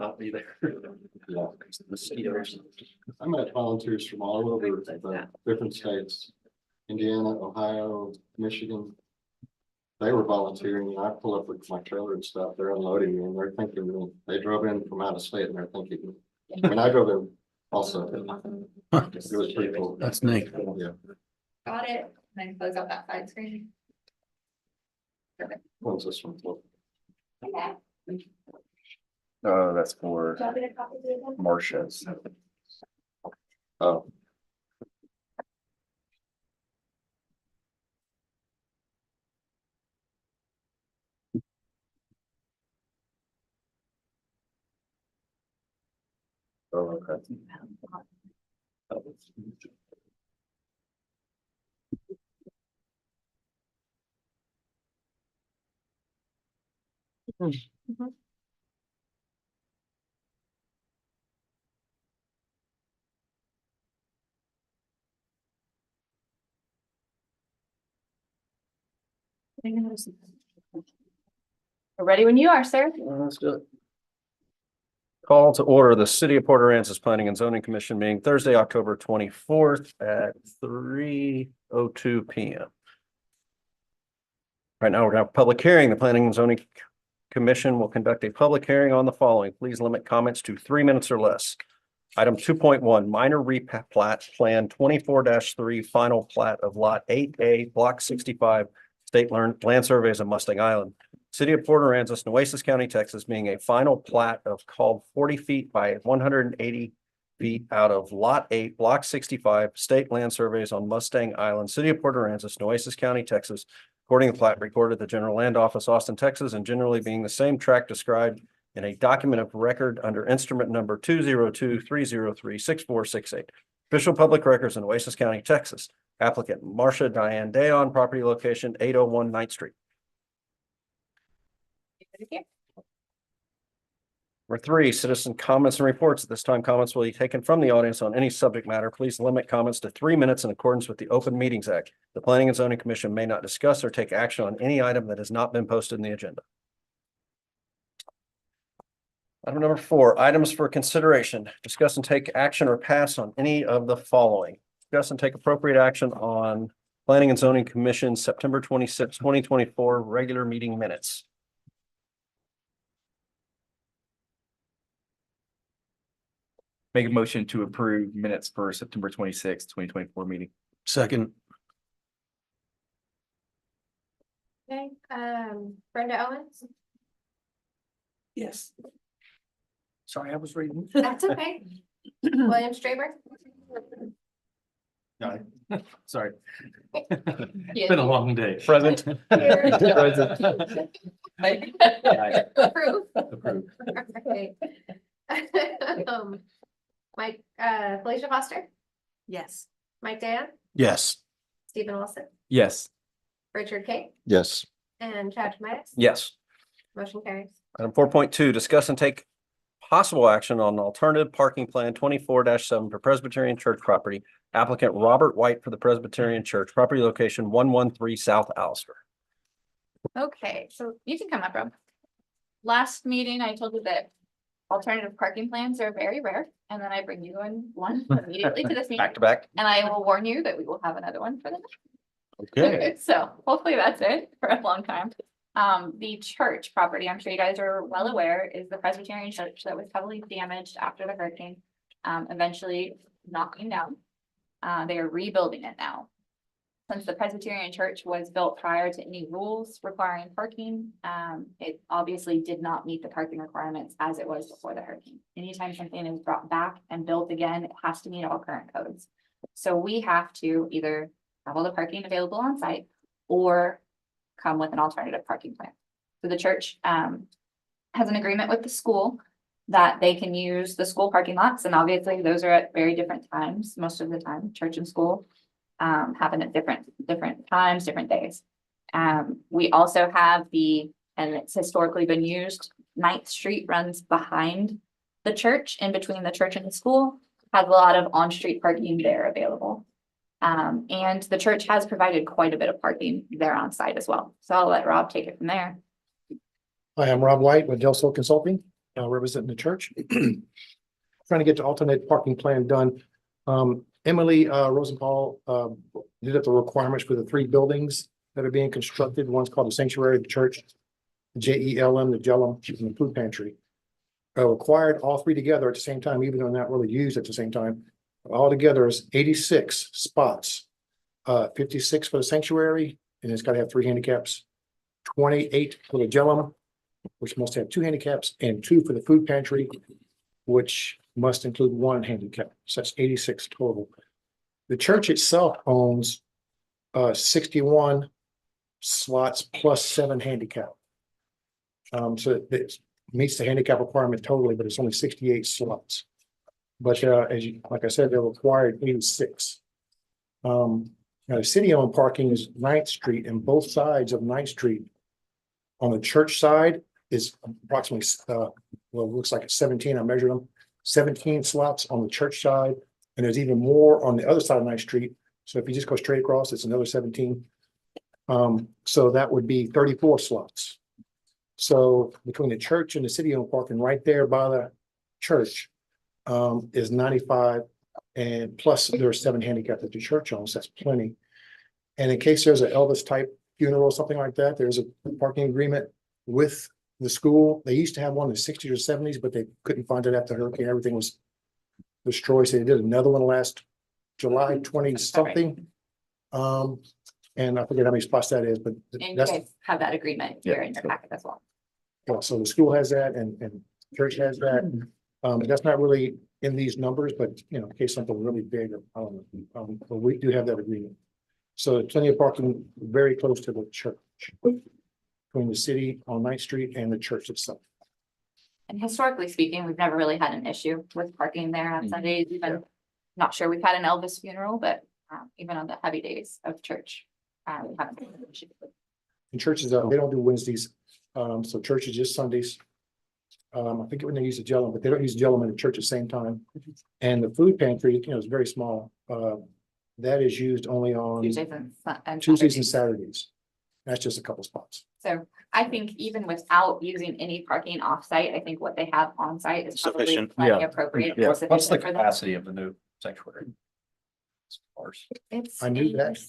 not be there. Yeah. Mosquitoes. I met volunteers from all over the different states, Indiana, Ohio, Michigan. They were volunteering, and I pull up with my trailer and stuff, they're unloading me, and they're thinking, they drove in from out of state, and they're thinking, I mean, I drove in also. It was pretty cool. That's neat. Yeah. Got it. And then close out that side screen. When's this one? Okay. That's for Do you want me to copy the agenda? Marcia's. Oh, Oh, okay. We're ready when you are, sir. Let's do it. Call to order the City of Port Aransas Planning and Zoning Commission meeting Thursday, October 24th at 3:02 p.m. Right now, we're gonna have a public hearing. The Planning and Zoning Commission will conduct a public hearing on the following. Please limit comments to 3 minutes or less. Item 2.1, minor replat plan 24-3, final plat of lot 8A, block 65, state land surveys of Mustang Island. City of Port Aransas, Nueces County, Texas, being a final plat of called 40 feet by 180 feet out of lot 8, block 65, state land surveys on Mustang Island, City of Port Aransas, Nueces County, Texas. According to the plat recorded at the General Land Office, Austin, Texas, and generally being the same tract described in a document of record under instrument number 202-303-6468. Official public records in Nueces County, Texas. Applicant Marcia Diane Dayon, property location 801 9th Street. Number 3, citizen comments and reports. At this time, comments will be taken from the audience on any subject matter. Please limit comments to 3 minutes in accordance with the Open Meetings Act. The Planning and Zoning Commission may not discuss or take action on any item that has not been posted in the agenda. Item number 4, items for consideration. Discuss and take action or pass on any of the following. Discuss and take appropriate action on Planning and Zoning Commission September 26, 2024 regular meeting minutes. Make a motion to approve minutes for September 26th, 2024 meeting. Second. Okay, Brenda Owens. Yes. Sorry, I was reading. That's okay. William Straber. Sorry. Yeah. Been a long day. Present. Approve. Approved. Okay. Mike, Felicia Foster, Yes. Mike Dan, Yes. Stephen Wilson, Yes. Richard King, yes. and Chad Tobias. Yes. Motion carries. Item 4.2, discuss and take possible action on an alternative parking plan 24-7 for Presbyterian Church property. Applicant Robert White for the Presbyterian Church, property location 113 South Alistair. Okay, so you can come up, Rob. Last meeting, I told you that alternative parking plans are very rare, and then I bring you in one immediately to this meeting. Back to back. And I will warn you that we will have another one for the Okay. next. So hopefully that's it for a long time. The church property, I'm sure you guys are well aware, is the Presbyterian church that was heavily damaged after the hurricane, eventually knocking down. They are rebuilding it now. Since the Presbyterian church was built prior to any rules requiring parking, it obviously did not meet the parking requirements as it was before the hurricane. Anytime something is brought back and built again, it has to meet all current codes. So we have to either have all the parking available on site or come with an alternative parking plan. So the church has an agreement with the school that they can use the school parking lots, and obviously those are at very different times. Most of the time, church and school happen at different times, different days. We also have and it's historically been used, 9th Street runs behind the church, in between the church and the school, has a lot of on-street parking there available. And the church has provided quite a bit of parking there on site as well. So I'll let Rob take it from there. Hi, I'm Rob White with Del Sol Consulting. representing the church. Trying to get the alternate parking plan done. Emily Rosenthal did up the requirements for the 3 buildings that are being constructed. One's called the Sanctuary, the church, JELM, the Jellum, and the food pantry. Required all 3 together at the same time, even though not really used at the same time. All together is 86 spots. 56 for the sanctuary, and it's got to have 3 handicaps. 28 for the Jellum, which must have 2 handicaps, and 2 for the food pantry, which must include 1 handicap. So that's 86 total. The church itself owns 61 slots plus 7 handicap. So it meets the handicap requirement totally, but it's only 68 slots. But like I said, they're required 86. Now the city-owned parking is 9th Street, and both sides of 9th Street on the church side is approximately, well, it looks like it's 17. I measured them, 17 slots on the church side, and there's even more on the other side of 9th Street. So if you just go straight across, it's another 17. So that would be 34 slots. So between the church and the city-owned parking right there by the church is 95, and plus there's 7 handicap that the church owns. That's plenty. And in case there's an Elvis type funeral or something like that, there's a parking agreement with the school. They used to have one in the 60s or 70s, but they couldn't find it after the hurricane. Everything was destroyed. So they did another one last July 20 something. And I forget how many spots that is, but And you that's, guys have that agreement here in your packet as well. yeah, so the school has that and church has that. That's not really in these numbers, but you know, in case something really big, but we do have that agreement. So plenty of parking very close to the church. Between the city on 9th Street and the church itself. And historically speaking, we've never really had an issue with parking there on Sundays, even not sure we've had an Elvis funeral, but even on the heavy days of church. We haven't had an issue. And churches, they don't do Wednesdays. So church is just Sundays. I think when they use the Jellum, but they don't use Jellum in the church at the same time. And the food pantry, you know, is very small. That is used only on Tuesdays and Saturdays. That's just a couple spots. So I think even without using any parking offsite, I think what they have on site is probably Sufficient. plenty appropriate. Yeah. or What's the sufficient for them. capacity of the new sanctuary? It's I knew that.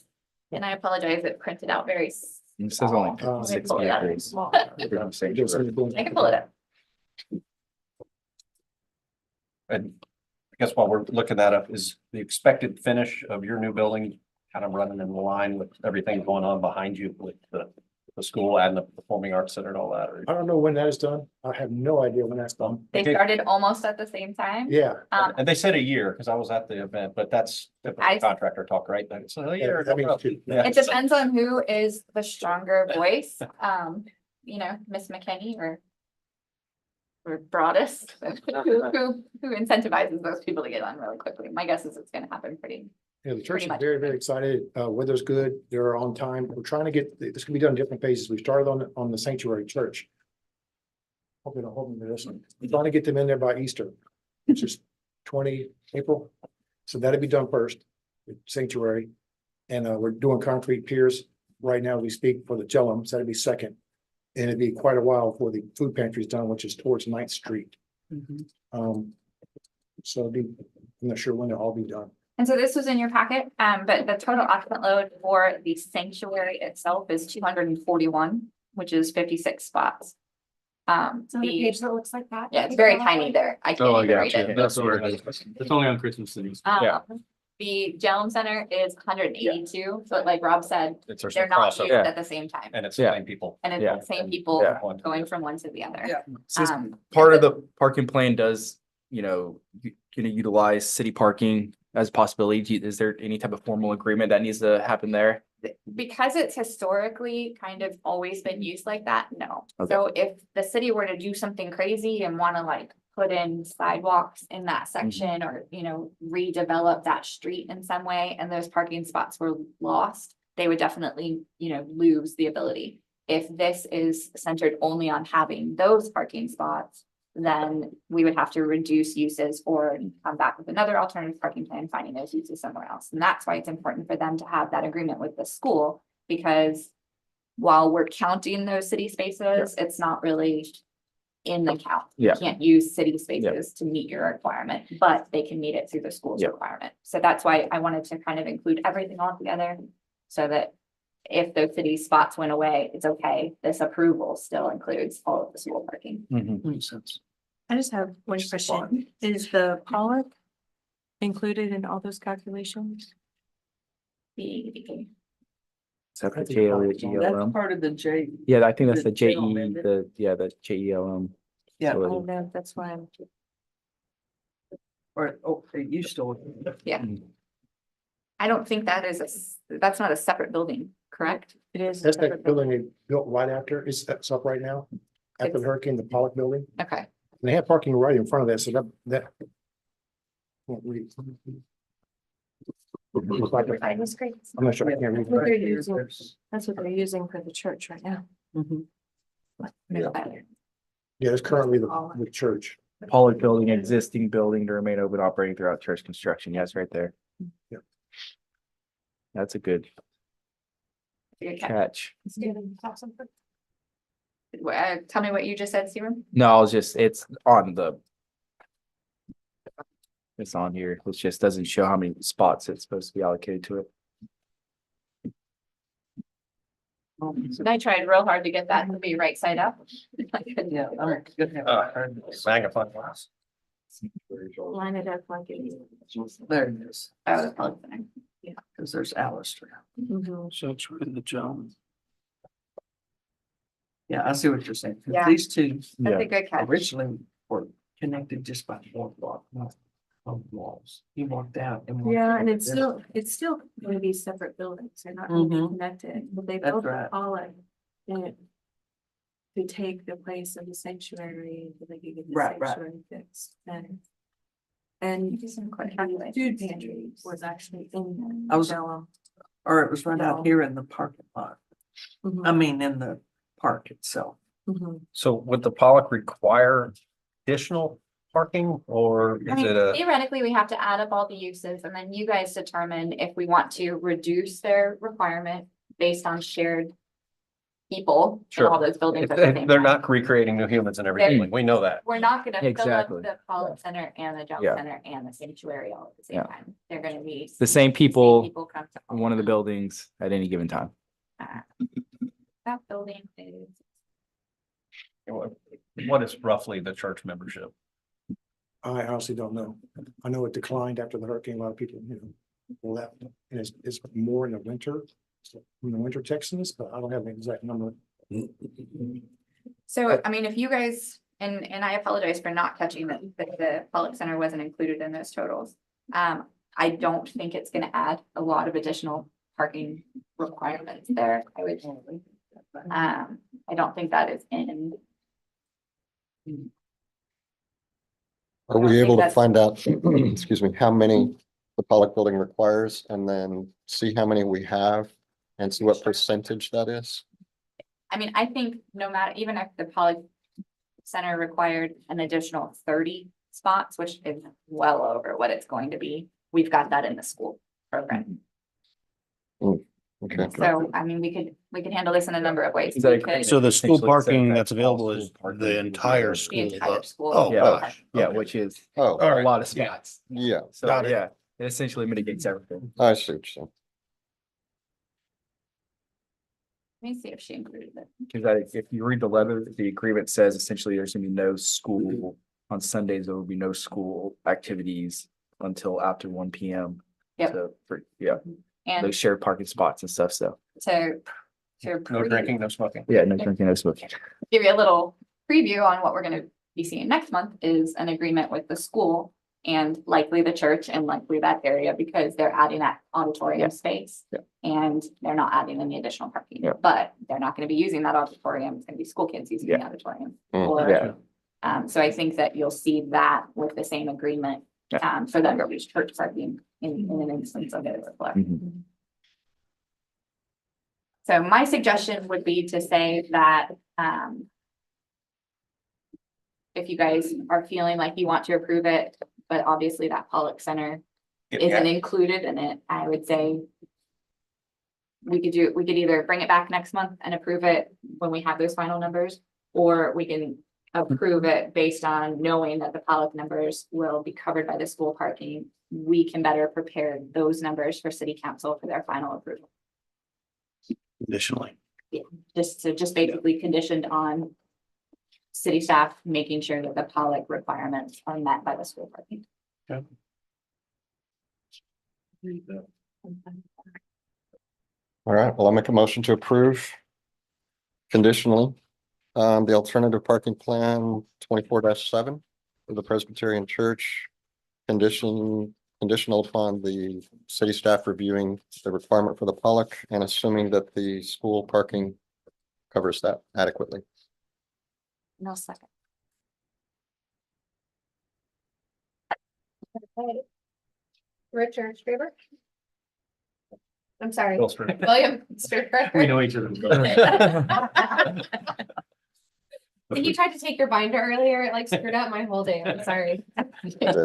And I apologize, it printed out very. It says only small. 56 Let me pull it up. acres. Small. Sanctuary. I can pull it up. And I guess while we're looking that up, is the expected finish of your new building kind of running in line with everything going on behind you with the school and the Performing Arts Center and all that? Or- I don't know when that is done. I have no idea when that's done. They Okay. started almost at the same time. Yeah. And they said a year, because I was at the event, but that's typical I- contractor talk, right? It's a year. that means two. Yeah. It depends on who is the stronger voice, you know, Miss McKinney or Broadus, who incentivizes those people to get on really quickly. My guess is it's gonna happen pretty. Yeah, the church Pretty is much. very, very excited. Weather's good. They're on time. We're trying to get, this can be done in different phases. We started on the sanctuary church. Hoping to this one. We're trying to get them in there by Easter, which is 20 April. So that'll be done first, the sanctuary. And we're doing concrete piers right now as we speak for the Jellum. So that'll be second. And it'd be quite a while before the food pantry is done, which is towards 9th Street. So it'd be, I'm not sure when they'll all be done. And so this was in your packet, but the total occupant load for the sanctuary itself is 241, which is 56 spots. It's on the page that looks like that. Yeah, it's very tiny there. I can't even read it. That's where It's only on Christmas City. Yeah. The Jellum Center is 182, but like Rob said, It's our they're not crossover, used at the same time. and it's the Yeah. same people. And it's Yeah. the same people Yeah. going from one to the other. Yeah. Since Um, part of the parking plan does, you know, gonna utilize city parking as a possibility. Is there any type of formal agreement that needs to happen there? Because it's historically kind of always been used like that, no. Okay. So if the city were to do something crazy and wanna like put in sidewalks in that section or, you know, redevelop that street in some way and those parking spots were lost, they would definitely, you know, lose the ability. If this is centered only on having those parking spots, then we would have to reduce uses or come back with another alternative parking plan, finding those uses somewhere else. And that's why it's important for them to have that agreement with the school, because while we're counting those city spaces, it's not really in the count. Yeah. You can't use city spaces to meet your requirement, but they can meet it through the school's Yeah. requirement. So that's why I wanted to kind of include everything all together. So that if those city spots went away, it's okay. This approval still includes all of the school parking. Mhm. Makes sense. I just have one question. Is the Pollock included in all those calculations? The- Is that the JELM? That's part of the J. Yeah, I think that's the the general JE, amendment. the JELM. Yeah, I facility. don't know, that's why I'm. or, oh, it used to. Yeah. I don't think that is that's not a separate building, correct? It is. a That's that separate building. building they built right after, it's up right now. After the hurricane, the Pollock building, Okay. and they have parking right in front of that, so that. Can't read. Looks like a- That's great. I'm not sure, I can't read. What they're using, that's what they're using for the church right now. Yeah, it's currently the church. Pollock building, existing building to remain open, operating throughout church construction. Yes, right there. Yep. That's a good Good catch. catch. Tell me what you just said, Steven. No, I was just, it's on the. It's on here. It just doesn't show how many spots it's supposed to be allocated to it. I tried real hard to get that to be right side up. Yeah, I'm gonna Magnifying glass. Line it up like it is. there it is, Oh, the public center. because there's Alistair. Mhm. So it's in the Jones. Yeah, I see what you're saying. 'Cause Yeah. These two That's Yeah. a good catch. originally were connected just by one block, not on walls. He walked out and. walked Yeah, in. and it's still gonna be separate buildings. They're not gonna be Mhm. connected, but they That's built the right. Pollock to take the place of the sanctuary, so they could get the Right, right. sanctuary fixed and Just some quick the calculations. food pantry was actually in I was- Delaware. Or it was right No. out here in the parking lot. I mean, in the park itself. Mhm. So would the Pollock require additional parking or I is mean, it a? theoretically, we have to add up all the uses and then you guys determine if we want to reduce their requirement based on shared people in Sure. all those buildings. at the same They're time. not recreating new humans and everything. We know that. We're not gonna fill up Exactly. the Pollock Center and the Jones Yeah. Center and the sanctuary all at the same Yeah. time. They're gonna be. The same people, come to all in one of the them. buildings at any given time. That building is, What is roughly the church membership? I honestly don't know. I know it declined after the hurricane. A lot of people, left. And it's more in the winter, in the winter Texans, but I don't have an exact number. so, I mean, if you guys, and I apologize for not catching that the Pollock Center wasn't included in those totals. I don't think it's gonna add a lot of additional parking requirements there. I don't think that is in. Are I we think able to that's- find out, excuse me, how many the Pollock building requires and then see how many we have? And see what percentage that is? I mean, I think no matter, even if the Pollock Center required an additional 30 spots, which is well over what it's going to be, we've got that in the school program. Okay. So, I mean, we could handle this in a number of ways. Is that We a- could- So the school Essentially said parking that that's all available is school parking the would be entire available. The school. entire school. Oh, Yeah. gosh. Yeah, Okay. which is Oh, All a right. lot of spots. yeah, So, Got it. yeah, it essentially mitigates everything. I see what you're saying. Let me see if she included it. Because if you read the letter, the agreement says essentially there's gonna be no school on Sundays. There will be no school activities until after 1 p.m. Yep. So, yeah, And those shared parking spots and stuff. So, to No pre- drinking, no smoking. yeah, no drinking, no smoking. give you a little preview on what we're gonna be seeing next month is an agreement with the school and likely the church and likely that area because they're adding that auditorium space. Yeah. And they're not adding any additional parking, Yeah. but they're not gonna be using that auditorium. It's gonna be school kids using the auditorium. Mm. Or, Yeah. so I think that you'll see that with the same agreement, Yeah. for them to use church parking in an instance of it. Mhm. So my suggestion would be to say that, if you guys are feeling like you want to approve it, but obviously that Pollock Center isn't included in it, I would say we could either bring it back next month and approve it when we have those final numbers, or we can approve it based on knowing that the Pollock numbers will be covered by the school parking, we can better prepare those numbers for city council for their final approval. Additionally. Just basically conditioned on city staff making sure that the Pollock requirements are met by the school parking. All right, well, I'll make a motion to approve conditionally the alternative parking plan 24-7 for the Presbyterian Church. Conditional upon the city staff reviewing the requirement for the Pollock and assuming that the school parking covers that adequately. No second. Richard Straber. I'm sorry, Bill Street. William Straber. We know each other. You tried to take your binder earlier, it like screwed up my whole day, I'm sorry.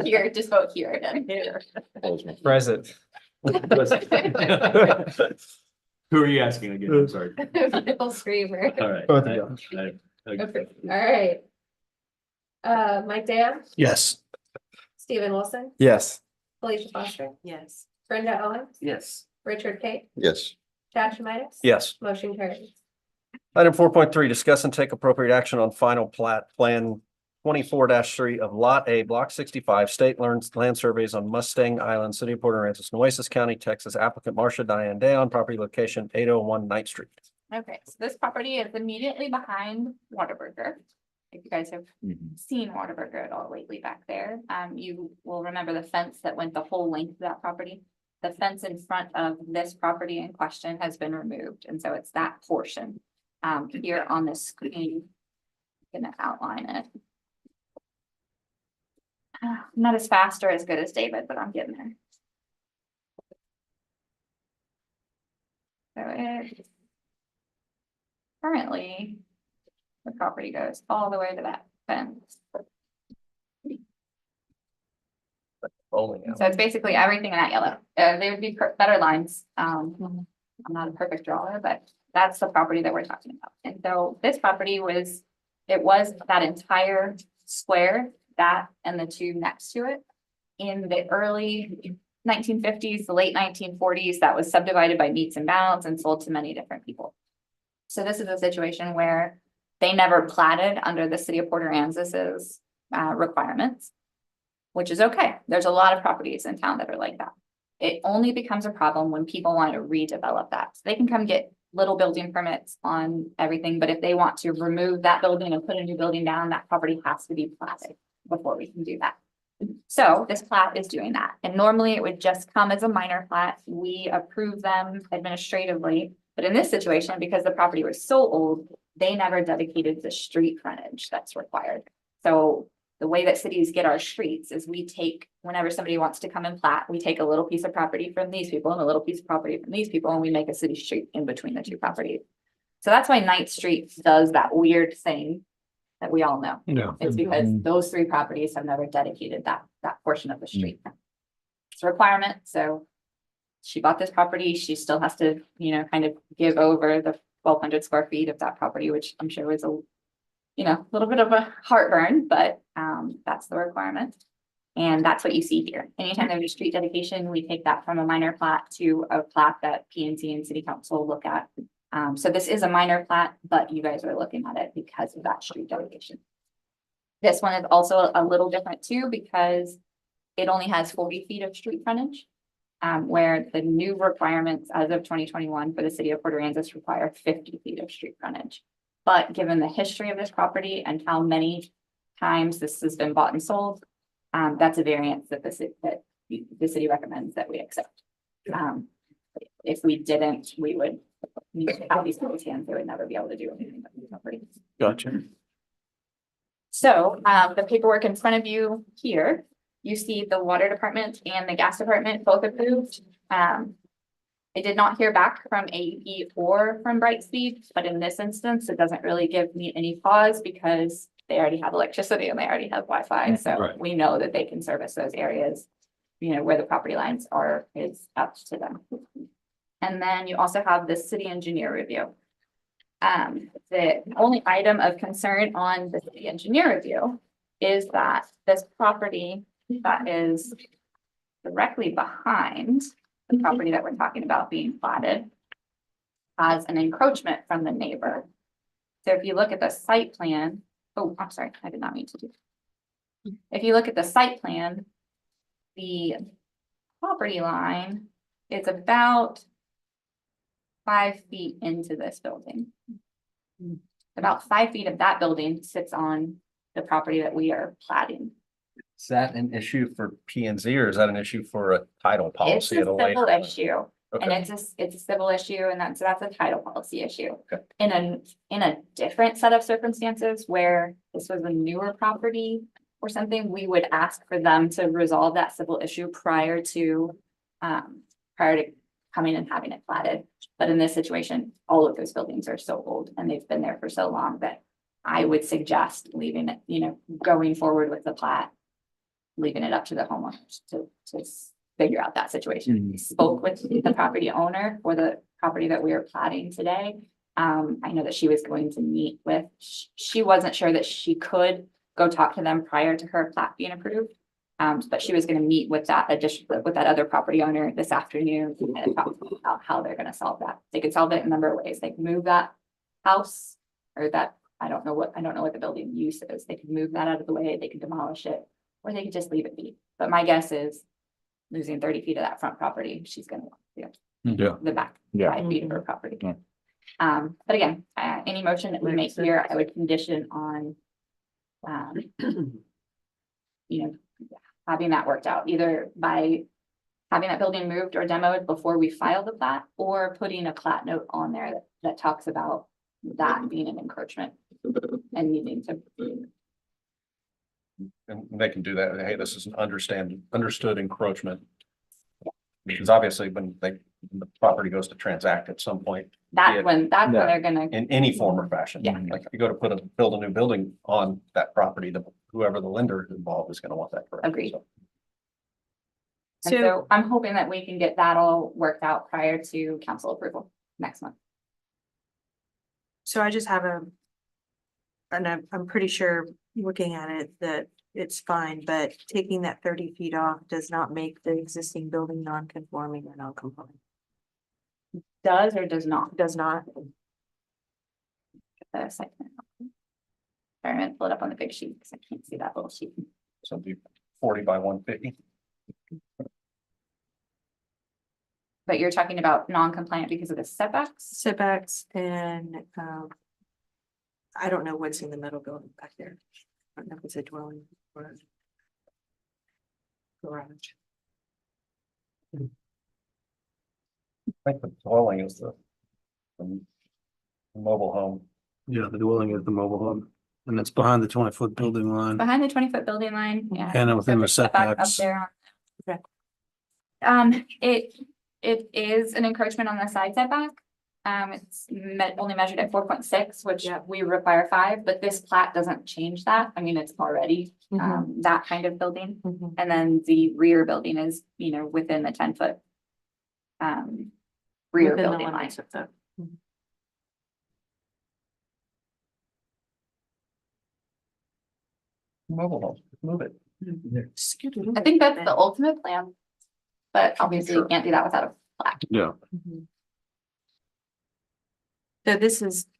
Here, just vote here again. Present. Who are you asking again? I'm sorry. Bill Straber. All right. Both of you. Okay, all right. Mike Dan, Yes. Stephen Wilson, Yes. Felicia Foster, Yes. Brenda Owens, Yes. Richard Kate, Yes. Chad Schmidt. Yes. Motion carries. Item 4.3, discuss and take appropriate action on final plat plan 24-3 of Lot A, Block 65, State Land Surveys on Mustang Island, City of Port Aransas, Nueces County, Texas. Applicant Marcia Diane Dayon, property location 801 Ninth Street. Okay, so this property is immediately behind Whataburger. If you guys have seen Whataburger at all lately back there, you will remember the fence that went the whole length of that property. The fence in front of this property in question has been removed, and so it's that portion. Here on the screen, I'm gonna outline it. I'm not as fast or as good as David, but I'm getting there. So it currently, the property goes all the way to that fence. Bowling alley. So it's basically everything in that yellow. They would be better lines. I'm not a perfect drawer, but that's the property that we're talking about. And so this property was that entire square, that and the two next to it. In the early 1950s, the late 1940s, that was subdivided by meets and bounds and sold to many different people. So this is a situation where they never platted under the city of Port Aransas's requirements, which is okay. There's a lot of properties in town that are like that. It only becomes a problem when people want to redevelop that. So they can come get little building permits on everything, but if they want to remove that building and put a new building down, that property has to be platted before we can do that. So this plat is doing that. And normally it would just come as a minor plat. We approve them administratively. But in this situation, because the property was so old, they never dedicated the street frontage that's required. So the way that cities get our streets is we take, whenever somebody wants to come and plat, we take a little piece of property from these people and a little piece of property from these people, and we make a city street in between the two properties. So that's why Ninth Street does that weird thing that we all know. Yeah. It's because those three properties have never dedicated that portion of the street. It's a requirement, so she bought this property, she still has to, kind of give over the 1,200 square feet of that property, which I'm sure was a little bit of a heartburn, but that's the requirement. And that's what you see here. Anytime there's a street dedication, we take that from a minor plat to a plat that PNC and City Council look at. So this is a minor plat, but you guys are looking at it because of that street dedication. This one is also a little different too, because it only has 40 feet of street frontage. Where the new requirements as of 2021 for the city of Port Aransas require 50 feet of street frontage. But given the history of this property and how many times this has been bought and sold, that's a variance that the city recommends that we accept. If we didn't, we would need to have these people's hands, they would never be able to do anything with these properties. Gotcha. So the paperwork in front of you here, you see the water department and the gas department both approved. I did not hear back from AEP or from Brightspeed, but in this instance, it doesn't really give me any pause because they already have electricity and they already have Wi-Fi. So Right. we know that they can service those areas, where the property lines is up to them. And then you also have the city engineer review. The only item of concern on the city engineer review is that this property that is directly behind the property that we're talking about being platted has an encroachment from the neighbor. So if you look at the site plan, oh, I'm sorry, I did not mean to do. If you look at the site plan, the property line is about 5 feet into this building. About 5 feet of that building sits on the property that we are platting. Is that an issue for P and Z or is that an issue for a title It's policy a at a later? civil issue, and Okay. it's a civil issue, and that's a title policy issue. Okay. In a different set of circumstances where this was a newer property or something, we would ask for them to resolve that civil issue prior to coming and having it platted. But in this situation, all of those buildings are so old and they've been there for so long that I would suggest leaving it, going forward with the plat, leaving it up to the homeowners to figure out that situation. We spoke with the property owner for the property that we are platting today. I know that she was going to meet with, she wasn't sure that she could go talk to them prior to her plat being approved. But she was gonna meet with that other property owner this afternoon and talk about how they're gonna solve that. They could solve it in a number of ways. They can move that house or that, I don't know what the building use is. They could move that out of the way, they could demolish it, or they could just leave it be. But my guess is losing 30 feet of that front property, she's gonna want the back 5 feet of her property. Yeah. But again, any motion that we make here, I would condition on having that worked out, either by having that building moved or demoed before we file the plat, or putting a plat note on there that talks about that being an encroachment and needing to. And they can do that. Hey, this is an understood encroachment. Because obviously when the property goes to transact at some point That's when Yeah. they're gonna, in any form or fashion. Yeah. Like if you go to build a new building on that property, whoever the lender involved is gonna want that. correct. Agreed. So, and so I'm hoping that we can get that all worked out prior to council approval next month. So I just have and I'm pretty sure looking at it that it's fine, but taking that 30 feet off does not make the existing building non-conforming or non-compliant. Does or does not? Does not. The site plan. Sorry, I'm gonna pull it up on the big sheet because I can't see that little sheet. So it'd be 40 by 150. But you're talking about non-compliant because of the setbacks? Setbacks and I don't know what's in the middle building back there. I don't know if it's a dwelling or a garage. I think the dwelling is the mobile home. Yeah, the dwelling is the mobile home, and it's behind the 20-foot building line. Behind the 20-foot building line, yeah. And within the Setback up setbacks. there. Okay. It is an encroachment on the side setback. It's only measured at 4.6, which Yeah. we require 5, but this plat doesn't change that. I mean, it's already that kind of building. Mhm. And then the rear building is, within the 10-foot rear Within the building line. limits of the. Mobile home, move it. I think that's the ultimate plan. But obviously you Sure. can't do that without a plat. Yeah. Mhm. So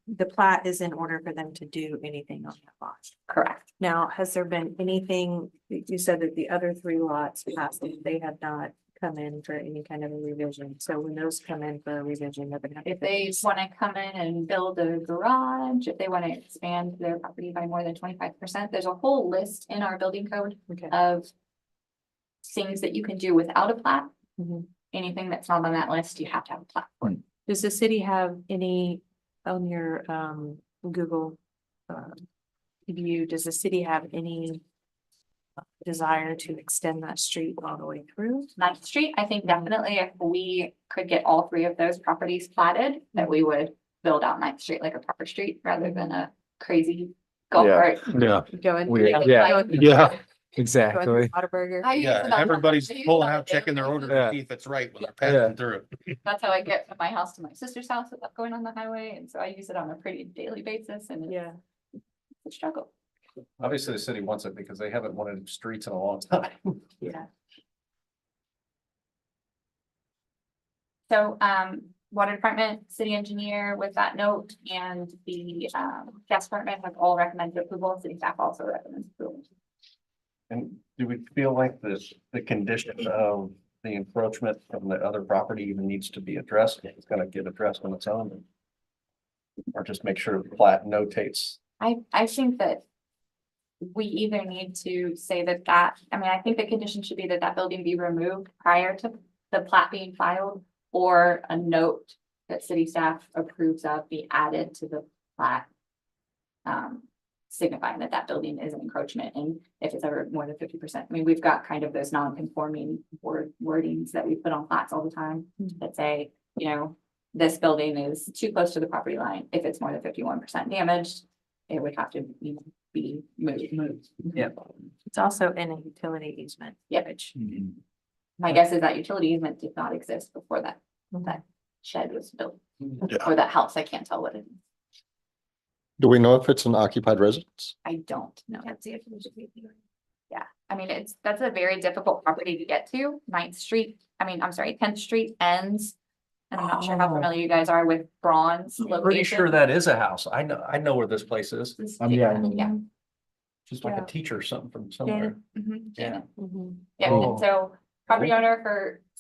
the plat is in order for them to do anything on that lot. Correct. Now, has there been anything, you said that the other 3 lots passed, they have not come in for any kind of a revision. So when those come in for a revision, they're gonna have. If they want to come in and build a garage, if they want to expand their property by more than 25%, there's a whole list in our building code Okay. of things that you can do without a plat. Mhm. Anything that's not on that list, you have to have a plat for. Does the city have any on your Google view, does the city have any desire to extend that street all the way through? 9th Street, I think definitely if we could get all 3 of those properties platted, that we would build out 9th Street like a proper street rather than a crazy golf Yeah. cart. Yeah, Going. Weird. Like, Yeah. like, yeah. Exactly. Whataburger. I use it on- everybody's I use it pulling on a out, checking their daily order basis. to see if it's right when they're Yeah. passing through. That's how I get from my house to my sister's house without going on the highway, and so I use it on a pretty daily basis, and Yeah. it's a struggle. Obviously, the city wants it because they haven't wanted streets in a long time. Yeah. So, water department, city engineer with that note, and the, gas department have all recommended approval, city staff also recommends approval. And do we feel like the condition of the encroachment from the other property even needs to be addressed? It's gonna get addressed on its own? Or just make sure the plat notates. I think that we either need to say that I mean, I think the condition should be that that building be removed prior to the plat being filed, or a note that city staff approves of be added to the plat. Signifying that that building is an encroachment, and if it's ever more than 50%, I mean, we've got kind of those non-conforming wordings that we put on plats all the time that say, you know, this building is too close to the property line. If it's more than 51% damaged, it would have to be moved. Yeah. It's also in a utility easement. Yeah, which my guess is that utility easement did not exist before that shed was built, or that house. I can't tell what it is. Do we know if it's an occupied residence? I don't know. Yeah, I mean, that's a very difficult property to get to. 9th Street, I'm sorry, 10th Street ends. And I'm not sure how Oh. familiar you guys are with Braun's location. Pretty sure that is a house. I know where this place is. Yeah. Just like Yeah. a teacher or something from somewhere. Mhm, Yeah. Yeah, Oh. and so property owner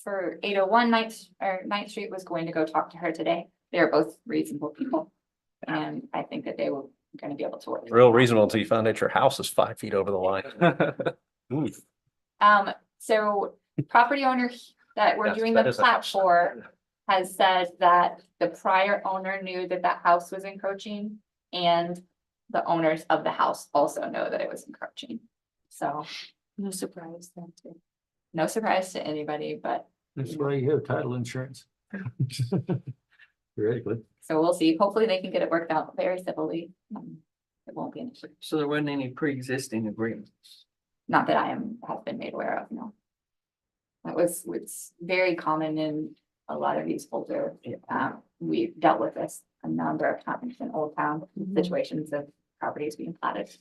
for 801 9th Street was going to go talk to her today. They're both reasonable people. And I think that they were gonna be able to work. Real reasonable until you find out your house is 5 feet over the line. Oof. So property owner that we're Yes, doing that the is a plat house. for has said that the prior owner knew that that house was encroaching, and the owners of the house also know that it was encroaching. So No surprise then too. no surprise to anybody, but That's why you have title insurance. Theoretically. so we'll see. Hopefully they can get it worked out very civilly. It won't be an issue. So there wasn't any pre-existing agreements. Not that have been made aware of, no. It's very common in a lot of these older, we've dealt with this a number of times in Old Town situations of properties being platted.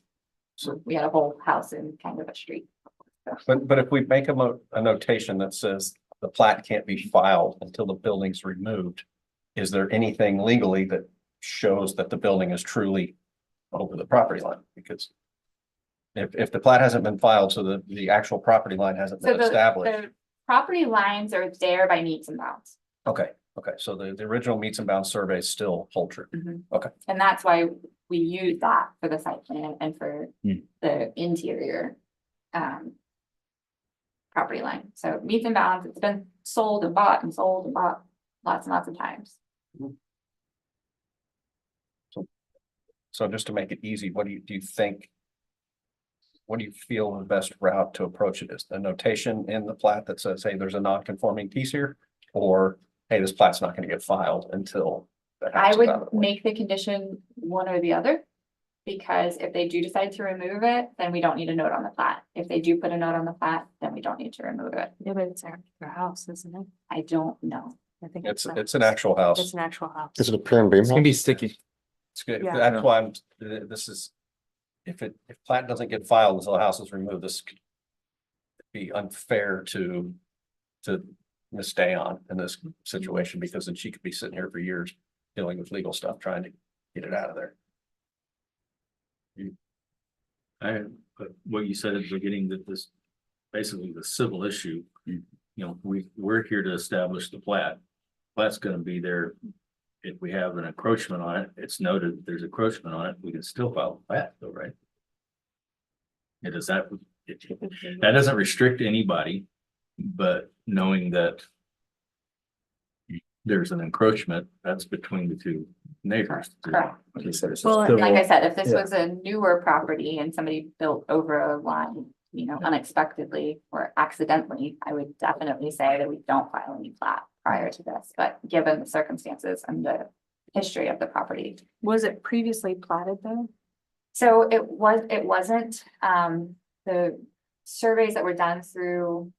So we had a whole house in kind of a street. But if we make a notation that says the plat can't be filed until the building's removed, is there anything legally that shows that the building is truly over the property line? Because if the plat hasn't been filed, so the actual property line hasn't So been established. the property lines are there by meets and bounds. Okay, so the original meets and bounds surveys still hold true. Okay. And that's why we use that for the site plan and for the interior property line. So meets and bounds, it's been sold and bought lots and lots of times. So just to make it easy, what do you think? What do you feel the best route to approach it is? The notation in the plat that says, hey, there's a non-conforming piece here? Or, hey, this plat's not gonna get filed until. the house I is would out of the way. make the condition one or the other. Because if they do decide to remove it, then we don't need a note on the plat. If they do put a note on the plat, then we don't need to remove it. Yeah, but it's their house, isn't it? I don't know. I think It's their an house. actual It's house. an actual house. Is it a pier and beam It's gonna be house? sticky. It's good. Yeah. That's why this is. If plat doesn't get filed until the house is removed, this could be unfair to Miss Dayon in this situation, because then she could be sitting here for years dealing with legal stuff, trying to get it out of there. But what you said at the beginning, that this, basically the civil issue, you know, we're here to establish the plat. Plat's gonna be there. If we have an encroachment on it, it's noted there's encroachment on it, we can still file a plat though, right? It is that doesn't restrict anybody, but knowing that there's an encroachment, that's between the two neighbors. Correct. Well, Like I said, if this Yeah. was a newer property and somebody built over a line, you know, unexpectedly or accidentally, I would definitely say that we don't file any plat prior to this, but given the circumstances and the history of the property. Was it previously platted though? So it wasn't, the surveys that were done through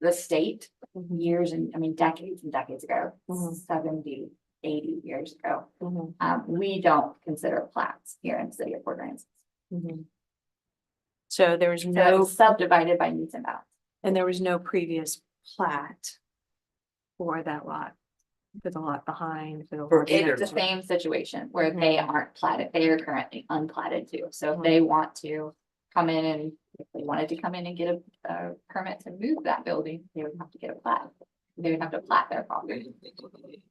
the state years and, I mean, decades and decades ago, Mhm. 70, 80 years ago. Mhm, We don't consider plats here in the city of Port Aransas. mhm. So there was So no, it's subdivided by needs and bounds. and there was no previous plat for that lot, for the lot behind, for the lot. It's the same situation where they aren't platted, they are currently unplatted too, so if they want to come in and. If they wanted to come in and get a permit to move that building, they would have to get a plat. They would have to plat their property.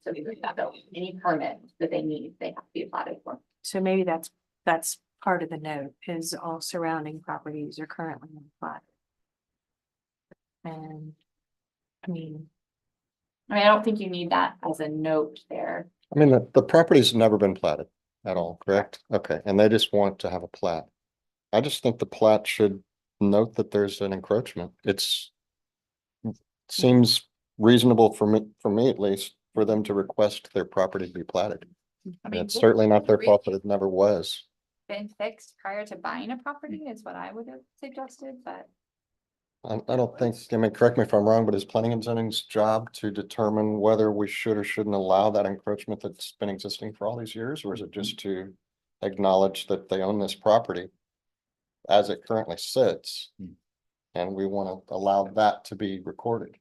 So they would have to, any permit that they need, they have to be platted for. So maybe that's part of the note, is all surrounding properties are currently on plat. And, I mean, I mean, I don't think you need that as a note there. I mean, the property's never been platted at all, correct? Okay, and they just want to have a plat. I just think the plat should note that there's an encroachment. Seems reasonable for me at least, for them to request their property to be platted. I mean, It's certainly not their fault that it never was. been fixed prior to buying a property is what I would have suggested, but. I don't think, I mean, correct me if I'm wrong, but is planning and zoning's job to determine whether we should or shouldn't allow that encroachment that's been existing for all these years? Or is it just to acknowledge that they own this property as it currently sits? And we want to allow that to be recorded.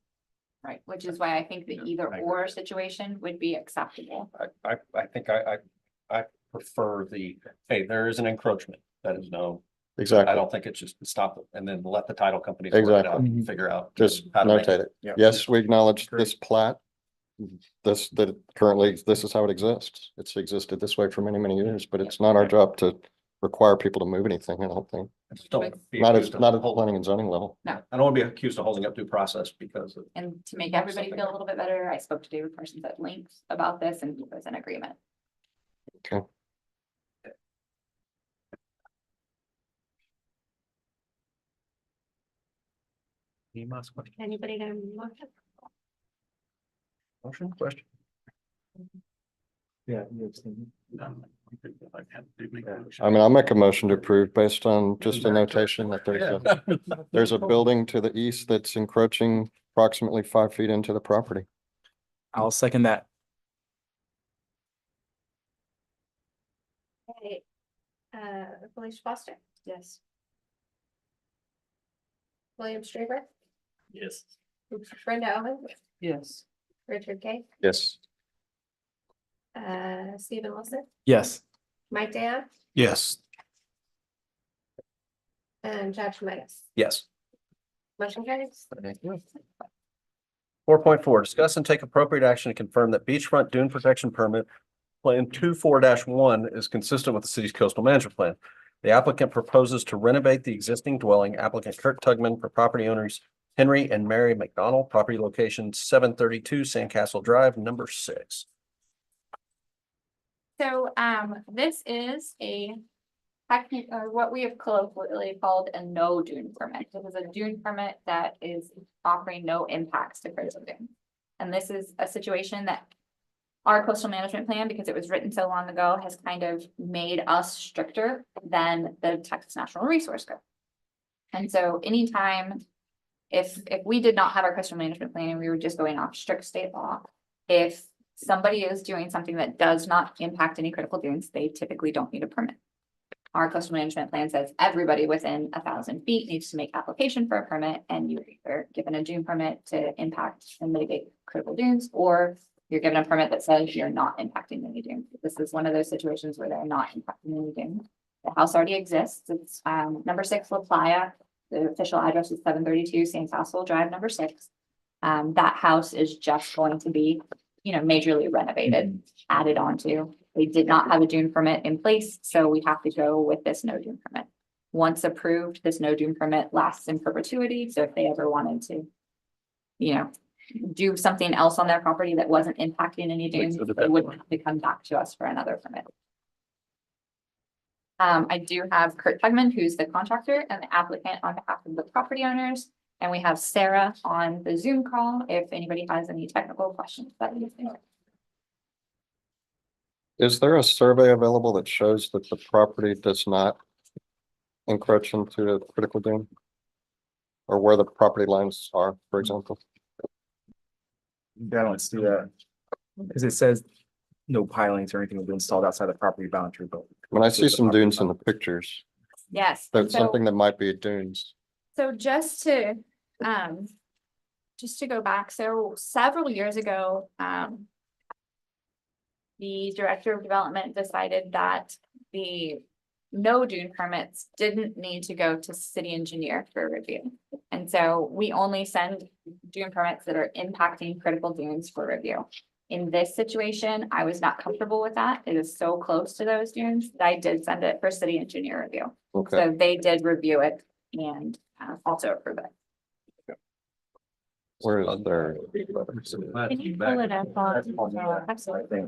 Right, which is why I think the either I agree. or situation would be acceptable. I think I prefer the, hey, there is an encroachment. That is no, I Exactly. don't think it's just stop it and then let the title company work it out Exactly. and figure out. Just how to make notate it. Yeah. Yes, we acknowledge Agree. this plat. That currently, this is how it exists. It's existed this way for many, many years, but it's not our job to require people to move anything, I don't think. I just don't be Not accused of at the holding- planning and zoning level. I don't want to be accused of holding up due process because of. And to make everybody feel a little bit better, I spoke to David Parsons at length about this and he was in agreement. Okay. Anybody gonna move? Motion, question? Yeah. I mean, I'll make a motion to approve based on just a notation that there's a building to the east that's encroaching approximately 5 feet into the property. I'll second that. Okay. Felicia Foster, yes. William Straber, Yes. Brenda Owen, Yes. Richard Kay, Yes. Stephen Wilson, Yes. Mike Dan, Yes. and Chad Schmidt. Yes. Motion carries. 4.4, discuss and take appropriate action to confirm that beachfront dune protection permit Plan 24-1 is consistent with the city's coastal management plan. The applicant proposes to renovate the existing dwelling. Applicant Kurt Tugman for property owners Henry and Mary McDonald, property location 732 Sandcastle Drive, number 6. So, this is what we have colloquially called a no dune permit. It is a dune permit that is offering no impacts to critical dune. And this is a situation that our coastal management plan, because it was written so long ago, has kind of made us stricter than the Texas National Resource Code. And so anytime, if we did not have our coastal management plan and we were just going off strict state law, if somebody is doing something that does not impact any critical dunes, they typically don't need a permit. Our coastal management plan says everybody within 1,000 feet needs to make application for a permit, and you're either given a dune permit to impact and mitigate critical dunes, or you're given a permit that says you're not impacting any dunes. This is one of those situations where they're not impacting any dunes. The house already exists. It's number 6 La Playa. The official address is 732 Sandcastle Drive, number 6. That house is just going to be, majorly renovated, added onto. They did not have a dune permit in place, so we have to go with this no dune permit. Once approved, this no dune permit lasts in perpetuity, so if they ever wanted to, do something else on their property that wasn't impacting any dunes, they wouldn't have to come back to us for another permit. I do have Kurt Tugman, who's the contractor and the applicant on behalf of the property owners. And we have Sarah on the Zoom call if anybody has any technical questions about anything. Is there a survey available that shows that the property does not encroach into a critical dune? or where the property lines are, for example. Yeah, let's do that. Because it says no pilings or anything will be installed outside the property boundary, but. When I see some dunes in the pictures, Yes. that's so- something that might be dunes. So just to go back, so several years ago, the director of development decided that the no dune permits didn't need to go to city engineer for review. And so we only send dune permits that are impacting critical dunes for review. In this situation, I was not comfortable with that. It is so close to those dunes that I did send it for city engineer review. Okay, So they did review it and also approve it. where is there? Can you pull it up on? Absolutely.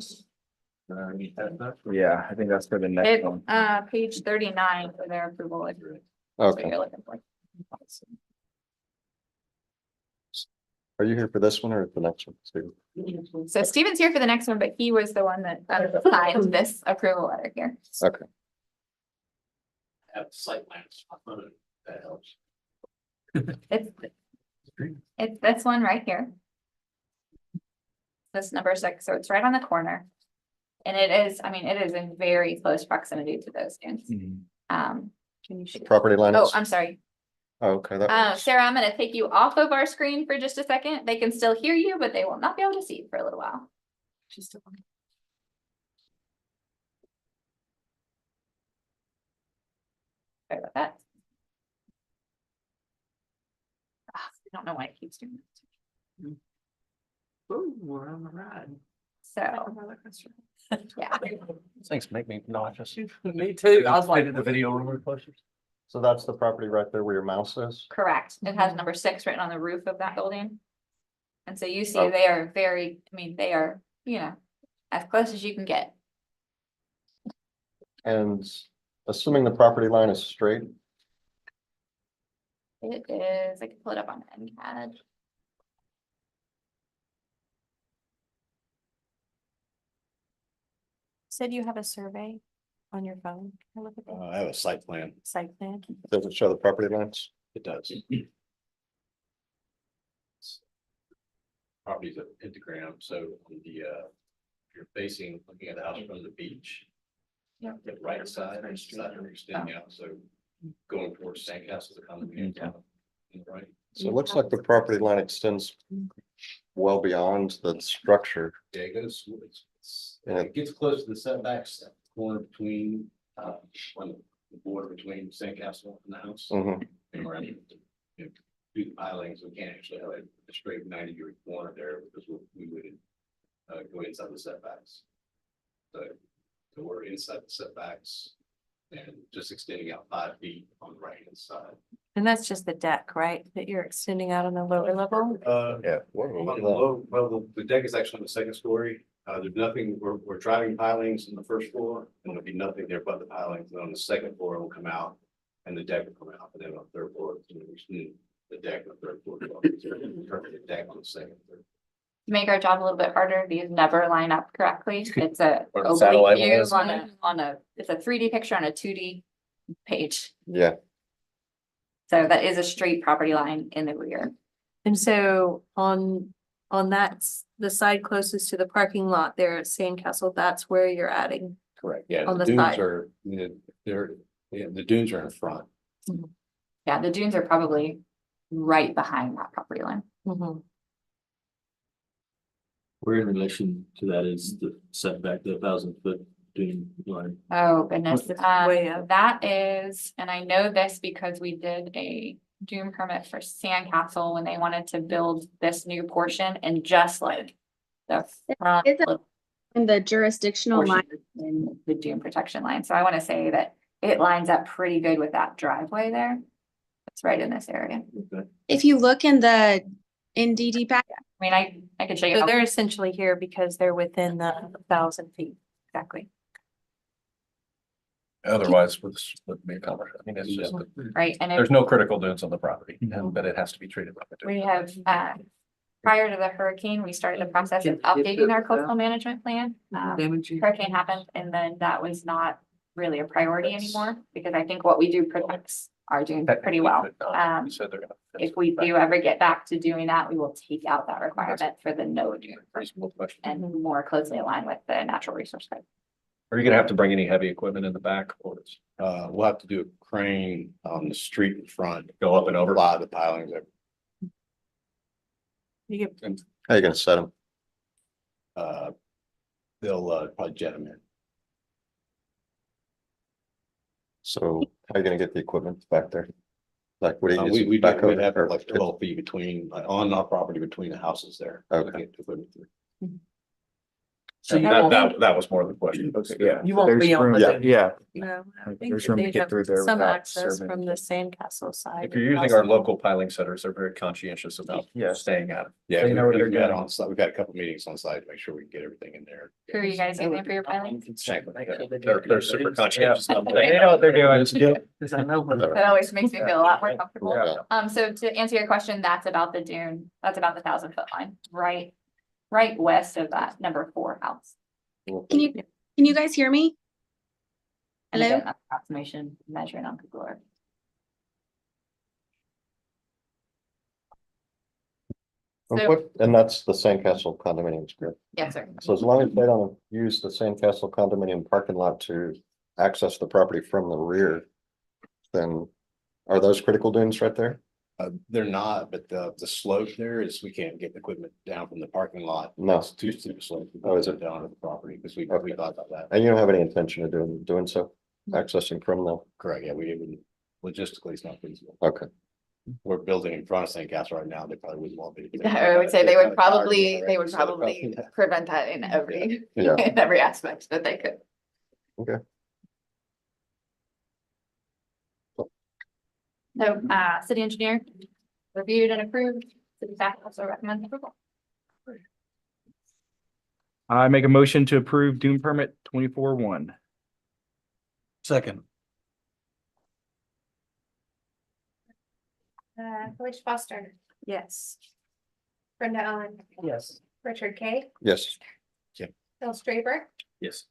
Yeah, I think that's for the next It, one. page 39 for their approval. That's Okay, what you're looking for. are you here for this one or the next one? Steve? So Steven's here for the next one, but he was the one that signed this approval letter here. Okay, Have site plans. That helps. It's this one right here. This number 6, so it's right on the corner. And it is, I mean, it is in very close proximity to those dunes. Mhm. Can you show? property line Oh, is, I'm sorry. okay, that, Sarah, I'm gonna take you off of our screen for just a second. They can still hear you, but they will not be able to see you for a little while. Just a moment. Sorry about that. I don't know why it keeps doing that. Ooh, we're on the ride. So, yeah. Things make me nauseous. Me too. I was like. The video room closer. so that's the property right there where your mouse is? Correct. It has number 6 written on the roof of that building. And so you see Oh. they are very, I mean, they are, you know, as close as you can get. And assuming the property line is straight, It is, I can pull it up on NCAD. Said you have a survey on your phone. Can I look at the I have a site plan. site plan? does it show the property lines? It does. Property's a pentagram, so on the, you're facing, looking at the house from the beach. Yeah. The right side, is not extending out, so going towards Sandcastle, the condominium. On the right. So it looks like the property line extends well beyond the structure. Yeah, it goes, Yeah. it gets close to the setbacks, at the corner between, on the border between Sandcastle and the house. Mhm. And we're in, you know, do the pilings, we can't actually have a straight 90-degree corner there because we would go inside the setbacks. So we're inside the setbacks and just extending out 5 feet on the right hand side. And that's just the deck, right? That you're extending out on the lower level? Yeah. On the low, well, the deck is actually on the second story. There's nothing, we're driving pilings in the first floor and there'll be nothing there but the pilings. And on the second floor, it will come out and the deck will come out. And then on the third floor, it's gonna be the deck on the third floor. The deck on the second. Third. To make our job a little bit harder, these never line up correctly. It's a Or the oblique satellite view ones. on a, it's a 3D picture on a 2D page. Yeah, So that is a straight property line in the rear. And so on that, the side closest to the parking lot there at Sandcastle, that's where you're adding. Correct, yeah. On The the dunes side. are, the dunes are in front. Yeah, the dunes are probably right behind that property line. Where in relation to that is the setback, the 1,000-foot dune line? Oh, goodness. Way up. That is, and I know this because we did a dune permit for Sandcastle when they wanted to build this new portion and just like the front Is it little in the jurisdictional line? portion in the dune protection line. So I want to say that it lines up pretty good with that driveway there. It's right in this area. If you look in the DD pack, I mean, I could show you. So they're essentially here because they're within the 1,000 feet. Exactly. Otherwise, would be a conversation. I mean, it's just, Right, and if there's no critical dunes on the property, but it has to be treated like a dune. we have, prior to the hurricane, we started the process of updating our coastal management plan. Hurricane happened and then that was not really a priority anymore because I think what we do protects are doing pretty well. You said they're gonna fence If it we back. do ever get back to doing that, we will take out that requirement for the no dune Reasonable question. and more closely align with the natural resource code. Are you gonna have to bring any heavy equipment in the back or it's We'll have to do a crane on the street in front, go up and over? a lot of the pilings. You get, How you gonna set them? They'll probably jet them in. So how are you gonna get the equipment back there? Like, what do you use? We Back would over have or like 12 feet between, on our property between the houses there. Okay. Get the equipment through. So you That, won't, that was more of the question. Okay, yeah. you won't be There's on room- the. Yeah, no, I Like, think there's that room to they'd get have through there some without access serving. from the sandcastle side. If you're using our possible. local piling setters, they're very conscientious about Yes. staying out. Yeah, They know what they're we've got doing. on site, we've got a couple meetings on site to make sure we can get everything in there. Who are you guys using for your piling? They're super conscientious. about They that. know what they're doing. Cause I know. what- That always makes me feel a lot more comfortable. Yeah. So to answer your question, that's about the dune, that's about the 1,000-foot line, right west of that number 4 house. Can you guys hear me? And Hello? again, approximation measuring on Google Earth. So- And that's the Sandcastle condominiums, correct? Yes, sir. So as long as they don't use the Sandcastle condominium parking lot to access the property from the rear, then are those critical dunes right there? They're not, but the slope there is, we can't get the equipment down from the parking lot. No. It's too steep a slope. Oh, is it? Down to the property, because we Okay. thought about that. And you don't have any intention of doing so, accessing from the, Correct, yeah, we even, logistically, it's not feasible. okay. We're building in front of St. Castle right now, they probably wouldn't want me to. I would say they would probably prevent that in Yeah. in every aspect that they could. Okay. So, city engineer reviewed and approved, city staff also recommends approval. I make a motion to approve dune permit 24-1. Second, Felicia Foster, Yes. Brenda Owen, Yes. Richard Kay, Yes. Phil Straber, Yes.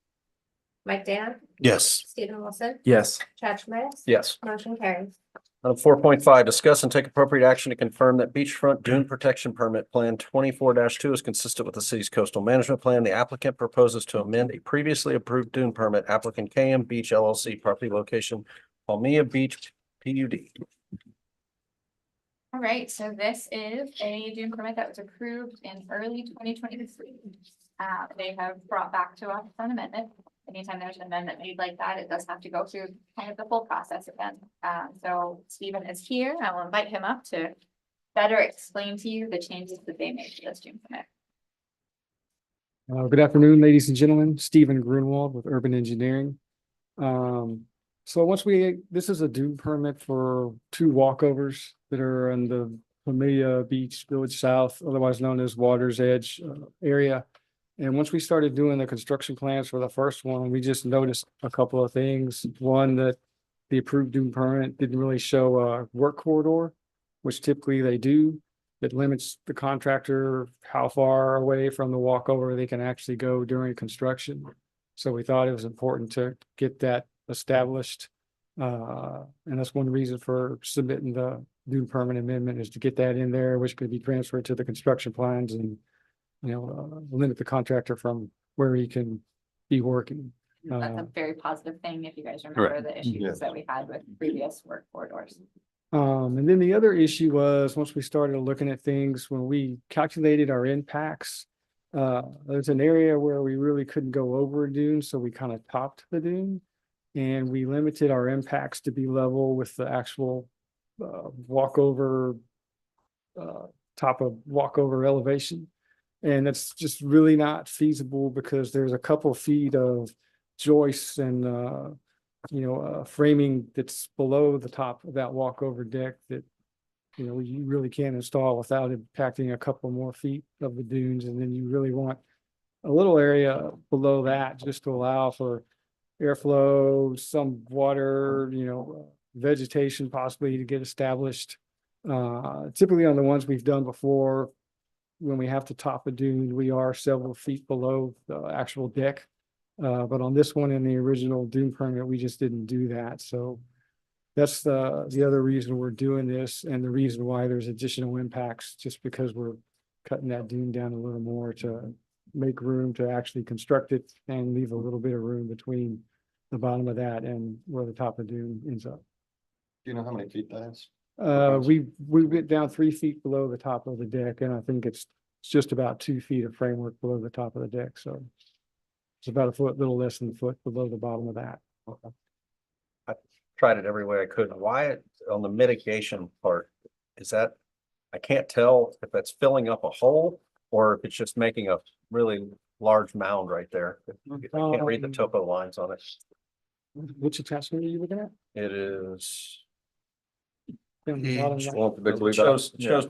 Mike Dan, yes. Stephen Wilson, Yes. Chad Schmidt. Yes. Motion carries. Item 4.5, discuss and take appropriate action to confirm that beachfront dune protection permit plan 24-2 is consistent with the city's coastal management plan. The applicant proposes to amend a previously approved dune permit, applicant KM Beach LLC, property location Palmia Beach PUD. All right, so this is a dune permit that was approved in early 2023. They have brought back to us an amendment. Anytime there's an amendment made like that, it does have to go through kind of the full process again. So Stephen is here. I will invite him up to better explain to you the changes that they made to this dune permit. Good afternoon, ladies and gentlemen. Stephen Grunwald with Urban Engineering. So this is a dune permit for 2 walkovers that are in the Familia Beach Village South, otherwise known as Water's Edge area. And once we started doing the construction plans for the first one, we just noticed a couple of things. One, that the approved dune permit didn't really show a work corridor, which typically they do. That limits the contractor how far away from the walkover they can actually go during construction. So we thought it was important to get that established. And that's one reason for submitting the dune permit amendment, is to get that in there, which could be transferred to the construction plans and, limit the contractor from where he can be working. That's a very positive thing, if you guys remember the issues that we had with previous work corridors. And then the other issue was, once we started looking at things, when we calculated our impacts, there's an area where we really couldn't go over a dune, so we kind of topped the dune. And we limited our impacts to be level with the actual walkover, top of walkover elevation. And that's just really not feasible, because there's a couple feet of joists and framing that's below the top of that walkover deck that, you really can't install without impacting a couple more feet of the dunes. And then you really want a little area below that just to allow for airflow, some water, vegetation possibly to get established. Typically on the ones we've done before, when we have to top a dune, we are several feet below the actual deck. But on this one, in the original dune permit, we just didn't do that. So That's the other reason we're doing this and the reason why there's additional impacts, just because we're cutting that dune down a little more to make room to actually construct it and leave a little bit of room between the bottom of that and where the top of the dune ends up. Do you know how many feet that is? We went down 3 feet below the top of the deck, and I think it's just about 2 feet of framework below the top of the deck, so. It's about a foot, little less than a foot below the bottom of that. Tried it every way I could. Why on the mitigation part, is that, I can't tell if that's filling up a hole or if it's just making a really large mound right there. I can't read the topo lines on it. Which attachment are you looking at? It is. Down the bottom right? Want the big blue It dots? shows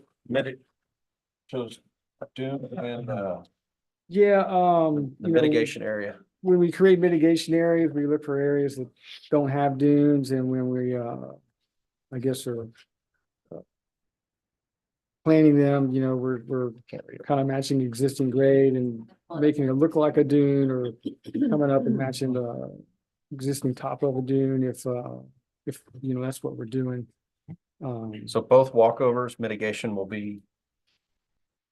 shows a dune and Yeah, the you know, mitigation area. when we create mitigation areas, we look for areas that don't have dunes, and when we, I guess are planning them, you know, we're kind of matching existing grade and making it look like a dune, or coming up and matching the existing top of a dune if, you know, that's what we're doing. So both walkovers mitigation will be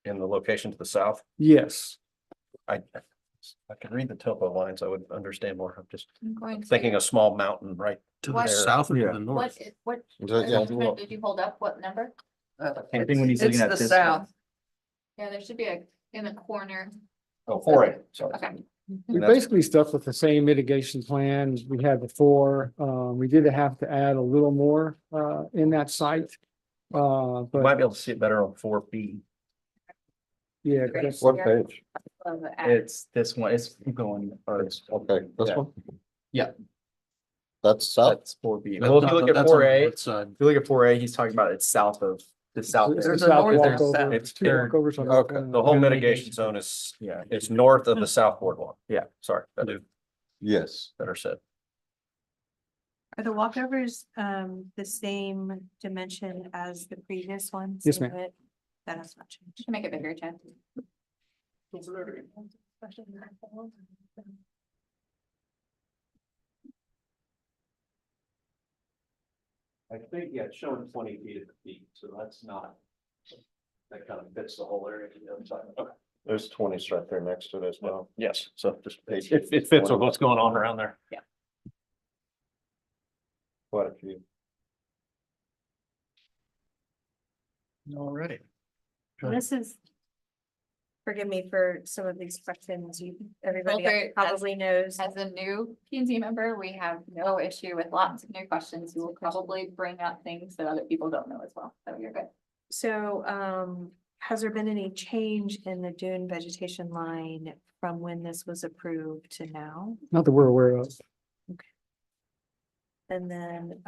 in the location to the south. Yes, I could read the topo lines. I would understand more. I'm just I'm going to- thinking a small mountain right To the What- south or to Yeah. the What, north? what, Yeah. document did you hold up? What number? Same thing when he's looking It's at the this. south. Yeah, there should be a, in the corner. Oh, 4A, sorry. Okay. we And that's- basically stuck with the same mitigation plans we had before. We did have to add a little more, in that site. You might But be able to see it better on 4B. yeah, 'cause that's- What page? It's this one, it's keep going. Okay, this Yeah. one? Yeah. That's south. That's 4B. That's Well, if you on look the- at that's on the 4A, north if side. you look at 4A, he's talking about it's south of the south. It's There's the a south north and a walkover. south. It's Two there. walkovers on Okay. both, The whole And mitigation mitigation. zone is, Yeah. is north of the south boardwalk. Yeah. Sorry, that is Yes. better said. Are the walkovers, the same dimension as the previous ones? Yes, Same ma'am. width? That has not changed. Should make it bigger, Chad. I think, yeah, it's showing 20 feet at the feet, so that's not. That kind of fits the whole area to the other side. Okay. There's 20s right there next to it as well. Yes, so just, it fits with what's going on around there. Quite a few. Already. This is. Forgive me for some of these questions. Everybody Filter, probably knows. As a new P and Z member, we have no issue with lots of new questions. You will probably bring up things that other people don't know as well. So you're good. So, has there been any change in the dune vegetation line from when this was approved to now? not that we're aware of. And then,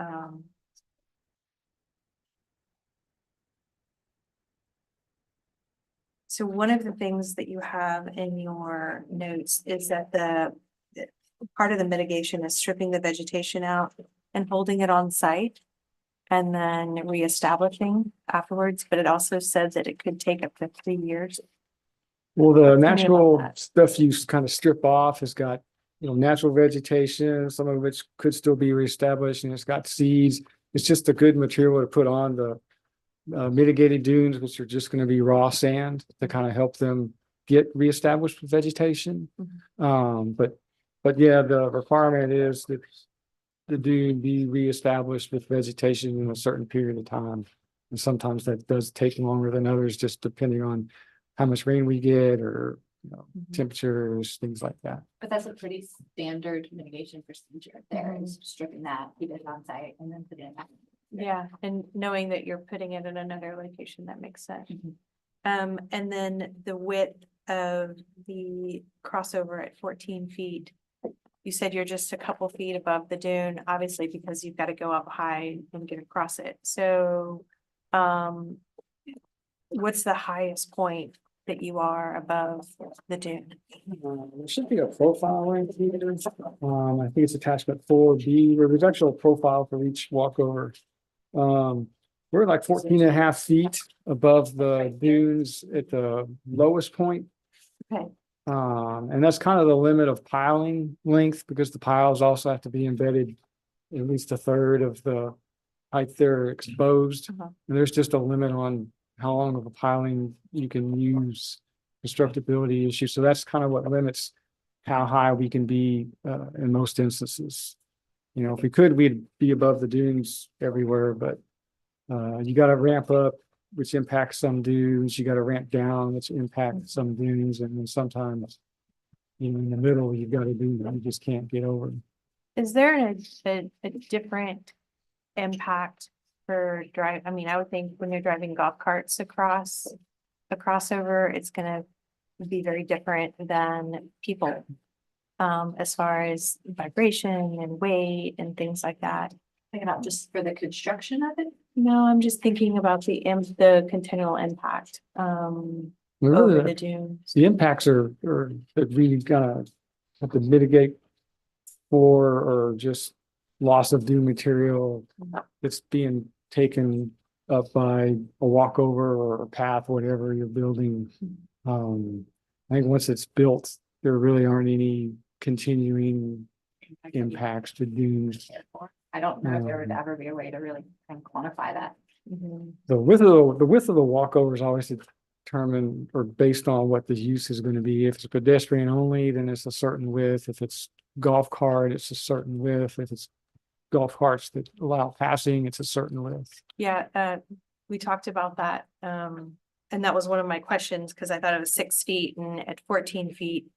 so one of the things that you have in your notes is that the part of the mitigation is stripping the vegetation out and holding it on site and then reestablishing afterwards, but it also said that it could take up to 3 years. Well, the Tell me about natural that. stuff you kind of strip off has got, you know, natural vegetation, some of which could still be reestablished, and it's got seeds. It's just a good material to put on the mitigated dunes, which are just going to be raw sand to kind of help them get reestablished with vegetation. But yeah, the requirement is that the dune be reestablished with vegetation in a certain period of time. And sometimes that does take longer than others, just depending on how much rain we get or, you know, temperatures, things like that. But that's a pretty standard mitigation procedure. There is stripping that, keep it on site and then put it back. Yeah, and knowing that you're putting it in another location, that makes sense. Mhm. And then the width of the crossover at 14 feet. You said you're just a couple feet above the dune, obviously, because you've got to go up high and get across it. So, what's the highest point that you are above the dune? There should be a profile link here. I think it's attachment 4B, where there's actually a profile for each walkover. We're like 14 and a half feet above the dunes at the lowest point. Okay. And that's kind of the limit of piling length, because the piles also have to be embedded at least a third of the height they're exposed. Uh-huh. And there's just a limit on how long of a piling you can use, constructability issues. So that's kind of what limits how high we can be in most instances. You know, if we could, we'd be above the dunes everywhere, but you gotta ramp up, which impacts some dunes. You gotta ramp down, which impacts some dunes, and then sometimes you know, in the middle, you've got a dune that you just can't get over. Is there a different impact for drive? I mean, I would think when you're driving golf carts across the crossover, it's gonna be very different than people. As far as vibration and weight and things like that. Thinking about just for the construction of it. No, I'm just thinking about the continual impact, over the dunes. The impacts are that we gotta have to mitigate for, or just loss of dune material that's being taken up by a walkover or a path, whatever you're building. I think once it's built, there really aren't any continuing impacts to dunes. I don't know if there would ever be a way to really kind of quantify that. The width of the walkover is always determined or based on what the use is going to be. If it's pedestrian only, then it's a certain width. If it's golf cart, it's a certain width. If it's golf carts that allow passing, it's a certain width. Yeah, we talked about that, and that was one of my questions, because I thought it was 6 feet, and at 14 feet,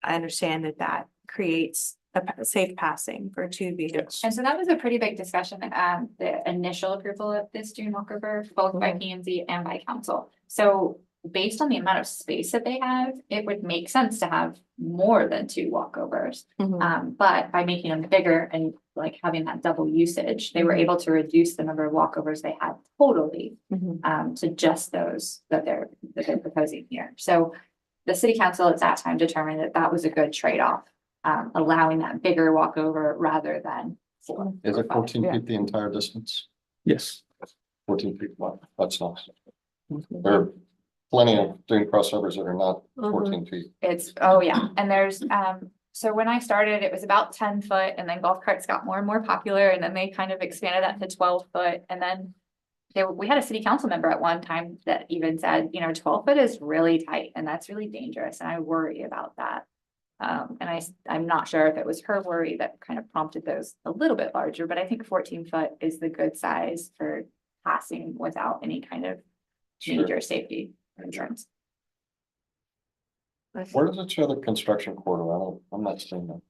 I understand that creates a safe passing for two vehicles. And so that was a pretty big discussion, the initial approval of this dune walkover, both by P and Z and by council. So based on the amount of space that they have, it would make sense to have more than 2 walkovers. But by making them bigger and like having that double usage, they were able to reduce the number of walkovers they had totally to just those that they're proposing here. So the city council at that time determined that that was a good trade-off, allowing that bigger walkover rather than 4. Is it 14 feet the entire distance? Yes. 14 feet wide, that's nice. There are plenty of dune crossovers that are not 14 feet. It's, oh yeah, and there's, so when I started, it was about 10 foot, and then golf carts got more and more popular, and then they kind of expanded that to 12 foot, and then we had a city council member at one time that even said, you know, 12 foot is really tight, and that's really dangerous, and I worry about that. And I'm not sure if it was her worry that kind of prompted those a little bit larger, but I think 14 foot is the good size for passing without any kind of major safety concerns. Where does it show the construction corridor? I'm not seeing that.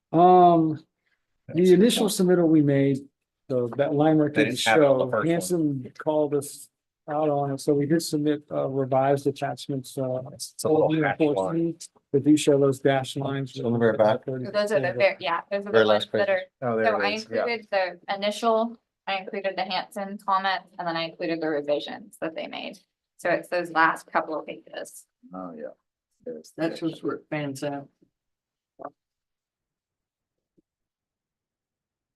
The initial submittal we made, so that line right They there didn't have it on the show, first one. Hanson called us out on it, so we did submit revised attachments. It's a little hatch line. They do show those dash lines. On the very back. So those are the very, yeah, those are Very the ones last that page. are, Oh, so there I it is. Yeah. included the initial, I included the Hanson comments, and then I included the revisions that they made. So it's those last couple of pages. Oh, yeah. That's just where it fans out.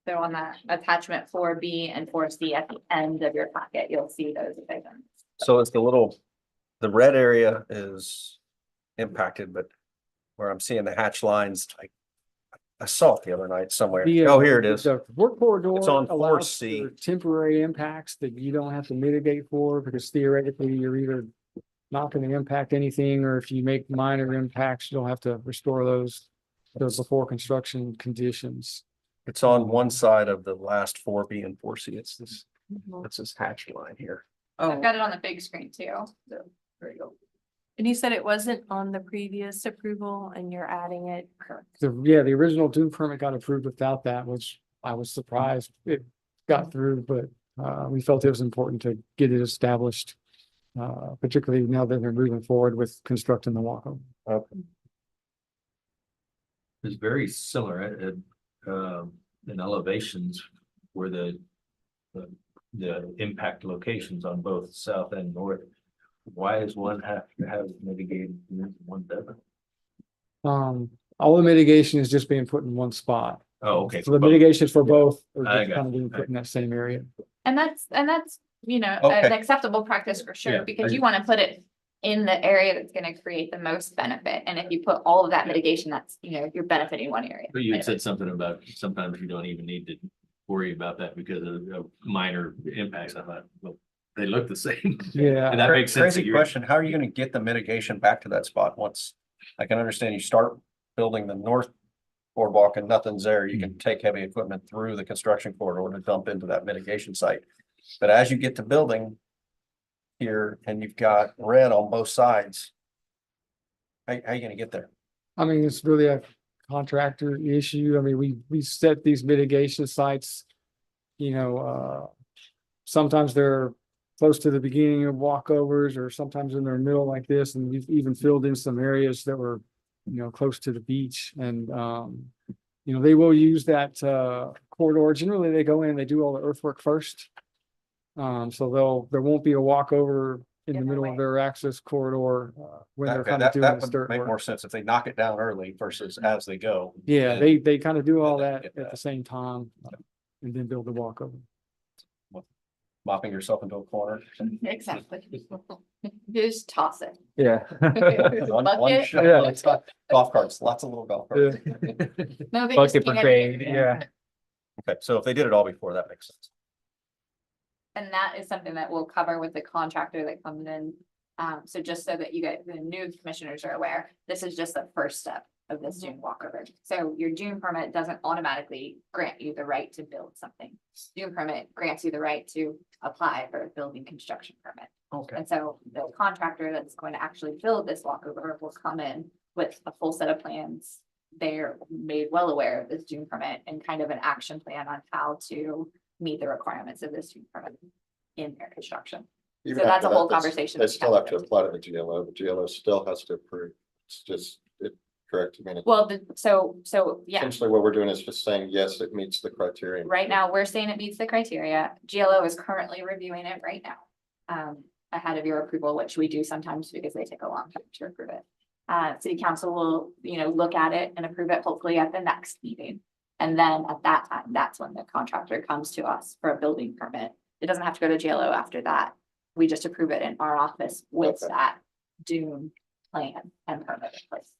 So on that attachment 4B and 4C at the end of your packet, you'll see those revisions. So it's the red area is impacted, but where I'm seeing the hatch lines, I saw it the other night somewhere. Oh, here it is. The work corridor It's on allows 4C. for temporary impacts that you don't have to mitigate for, because theoretically you're either not going to impact anything, or if you make minor impacts, you'll have to restore those before construction conditions. It's on one side of the last 4B and 4C. It's this hatch line here. I've got it on the big screen too. So there you go. And you said it wasn't on the previous approval and you're adding it. The original dune permit got approved without that, which I was surprised it got through, but we felt it was important to get it established. Particularly now that they're moving forward with constructing the walkover. Okay. It's very similar in elevations where the impact locations on both south and north. Why does one have to have mitigated and one doesn't? All the mitigation is just being put in one spot. Oh, okay. So the mitigation for both are I just got kind of it. being put in that same area. And that's, you know, Okay. an acceptable practice for sure, Yeah, because I- you want to put it in the area that's going to create the most benefit. And if you put all of that mitigation, that's, you know, you're benefiting one area. But you had said something about sometimes you don't even need to worry about that because of minor impacts. I thought, well, they look the same. Yeah. And that makes sense. Crazy question. How are you gonna get the mitigation back to that spot once? I can understand you start building the north boardwalk and nothing's there. You can take heavy equipment through the construction corridor to dump into that mitigation site. But as you get to building here and you've got red on both sides, how are you gonna get there? I mean, it's really a contractor issue. I mean, we set these mitigation sites, sometimes they're close to the beginning of walkovers or sometimes in their middle like this. And we've even filled in some areas that were, close to the beach and, they will use that, corridor. Generally, they go in, they do all the earthwork first. So there won't be a walkover in the middle of their access corridor, when they're kind of doing That the would dirt make work. more sense if they knock it down early versus as they go. Yeah, And they kind of do all then that get at that. the same time and then build the walkover. Mopping yourself into a corner. Exactly. Just toss it. Yeah. One Bucket. shot, Yeah. it's got golf carts, lots of little golf carts. No, they just Bucket can't- brigade, yeah. Okay, so if they did it all before, that makes sense. And that is something that we'll cover with the contractor that comes in. So just so that you guys, the new commissioners are aware, this is just the first step of this dune walkover. So your dune permit doesn't automatically grant you the right to build something. Dune permit grants you the right to apply for a building construction permit. Okay. And so the contractor that's going to actually build this walkover will come in with a full set of plans. They're made well aware of this dune permit and kind of an action plan on how to meet the requirements of this dune permit in their construction. Even So that's after a whole that, conversation They that we still have have to to apply to the GLO, the GLO still has to approve. It's just, correct, I mean, Well, so, yeah, essentially what we're doing is just saying, yes, it meets the criteria. right now, we're saying it meets the criteria. GLO is currently reviewing it right now. Ahead of your approval, which we do sometimes because they take a long time to approve it. City council will, look at it and approve it hopefully at the next meeting. And then at that time, that's when the contractor comes to us for a building permit. It doesn't have to go to GLO after that. We just approve it in our office with Okay. that dune plan and permit in place.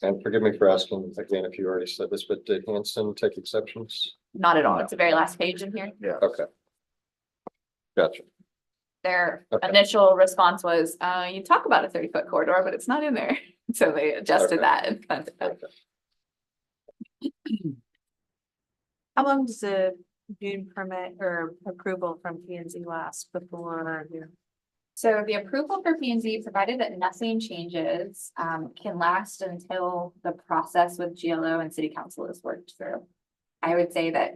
And forgive me for asking again, if you already said this, but did Hanson take exceptions? Not at all. It's the very last page in here. Okay. Gotcha. Their Okay. initial response was, you talk about a 30-foot corridor, but it's not in there. So they adjusted Okay. that and kind of- How long does the dune permit or approval from P and Z last before? So the approval for P and Z, provided that nothing changes, can last until the process with GLO and city council is worked through. I would say that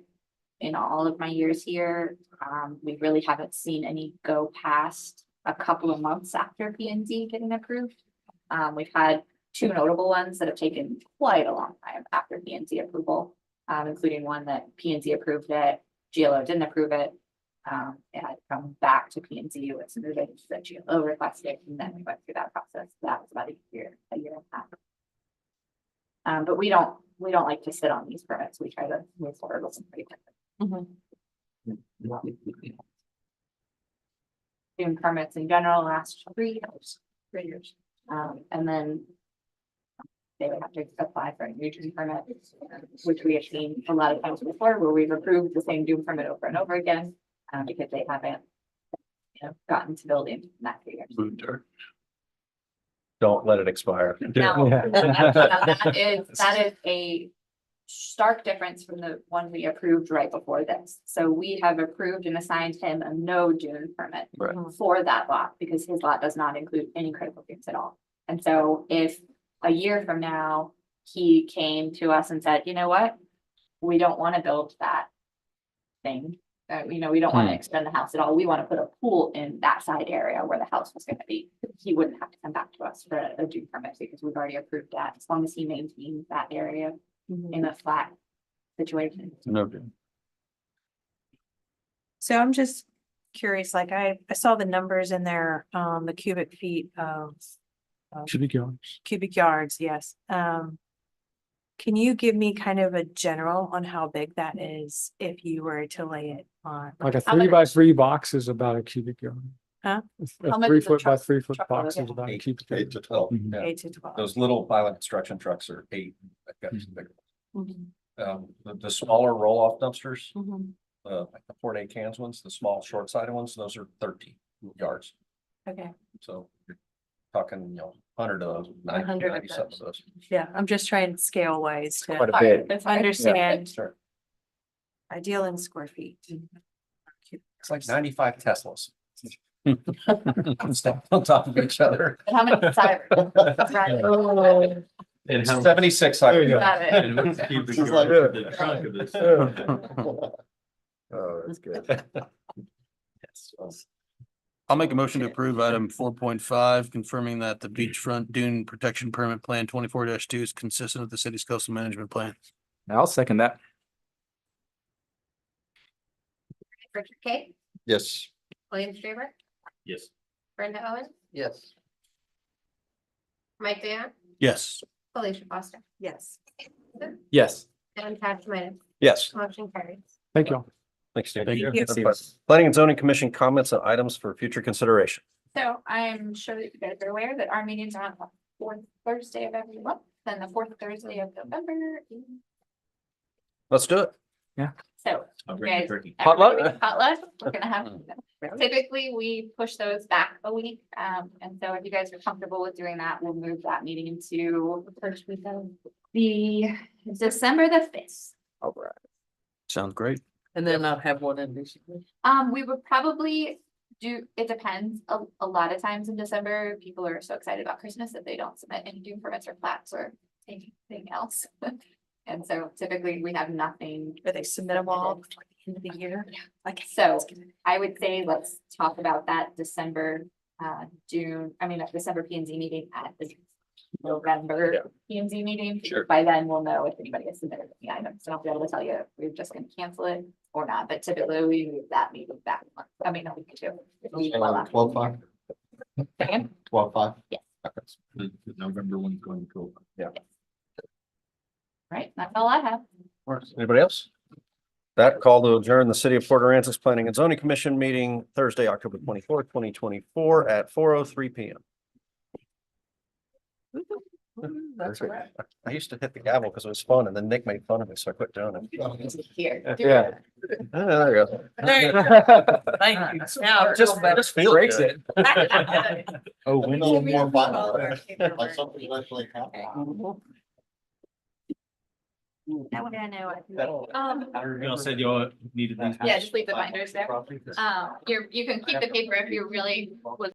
in all of my years here, we really haven't seen any go past a couple of months after P and Z getting approved. We've had two notable ones that have taken quite a long time after P and Z approval, including one that P and Z approved it, GLO didn't approve it. It had come back to P and Z with some revisions that GLO requested, and then we went through that process. That was about a year and a half. But we don't like to sit on these permits. We try to move forward with them pretty quickly. Doing permits in general last 3 years. And then they would have to apply for a new dune permit, which we have seen a lot of times before, where we've approved the same dune permit over and over again, because they haven't, gotten to building in that 3 years. Don't let it expire. Now, Yeah. that is a stark difference from the one we approved right before this. So we have approved and assigned him a no dune permit Right. for that lot, because his lot does not include any critical dunes at all. And so if a year from now, he came to us and said, you know what? We don't want to build that thing. We don't want to extend the house at all. We want to put a pool in that side area where the house was going to be. He wouldn't have to come back to us for a dune permit because we've already approved that, as long as he maintains that area in a flat situation. No. So I'm just curious, like I saw the numbers in there, the cubic feet of Cubic yards. cubic yards, yes. Can you give me kind of a general on how big that is if you were to lay it on? Like a How many- 3x3 box is about a cubic yard. Huh? A How much 3 is a foot by truck- 3 foot truck box load? is about a Eight- cubic 8 yard. to 12. Mhm. Yeah. 8 to 12. Those little pilot construction trucks are 8. I've got some bigger. Mhm, The smaller roll-off dumpsters, mhm. like the 4-day cans ones, the small short-sided ones, those are 30 yards. Okay. So you're talking, 100 of those, 100 of 90 something of those. Yeah, I'm just trying scale wise Quite to a bit. That's fine. understand. Sure. I deal in square feet. It's like 95 Teslas. Stacked on top of each other. And how many sirens? Right. And how? 76. There you go. Got it. And what's cubic It's yards like- of the trunk of this? Oh, that's good. Yes. I'll make a motion to approve item 4.5, confirming that the beachfront dune protection permit plan 24-2 is consistent with the city's coastal management plan. I'll second that. Richard Kate, Yes. William Straber, Yes. Brenda Owen, Yes. Mike Dan, Yes. Felicia Foster, Yes. Yes. and Pat Schmidt. Yes. Motion carries. Thank you. Thanks, Steve. Thank you. Thank you. Planning and Zoning Commission comments on items for future consideration. So I'm sure that you guys are aware that our meetings are on the fourth Thursday of every month, then the fourth Thursday of November. Let's do it. So I'll you bring the guys, turkey. everybody, potluck, we're gonna have, typically, we push those back a week. And so if you guys are comfortable with doing that, we'll move that meeting into the first week of the December the 5th. All right. Sounds great. And then I'll have one in December. We would probably do, it depends, a lot of times in December, people are so excited about Christmas that they don't submit any dune permits or plats or anything else. And so typically we have nothing. Or they submit them all before the end of the year. Like, So I would say let's talk about that December, December P and Z meeting at the November P and Z meeting. Sure. By then we'll know if anybody has submitted any items. So I'll be able to tell you if we're just gonna cancel it or not, but typically we move that meeting back. A week or two. If we allow. 12/5. Second? 12/5. The November one's going to go. Yeah. Right, that's all I have. Anybody else? That call to adjourn the City of Port Aransas Planning and Zoning Commission meeting Thursday, October 24th, 2024 at 4:03 PM. That's a wrap. I used to hit the gavel because it was fun and then Nick made fun of me, so I quit doing it. Here. Yeah. There you go. There you go. Thank you. Now, Just feel Breaks good. Oh, A little more violent, like something actually happened. That would I know. You all said you all needed these. Yeah, just leave the binders there. You can keep the paper if you really would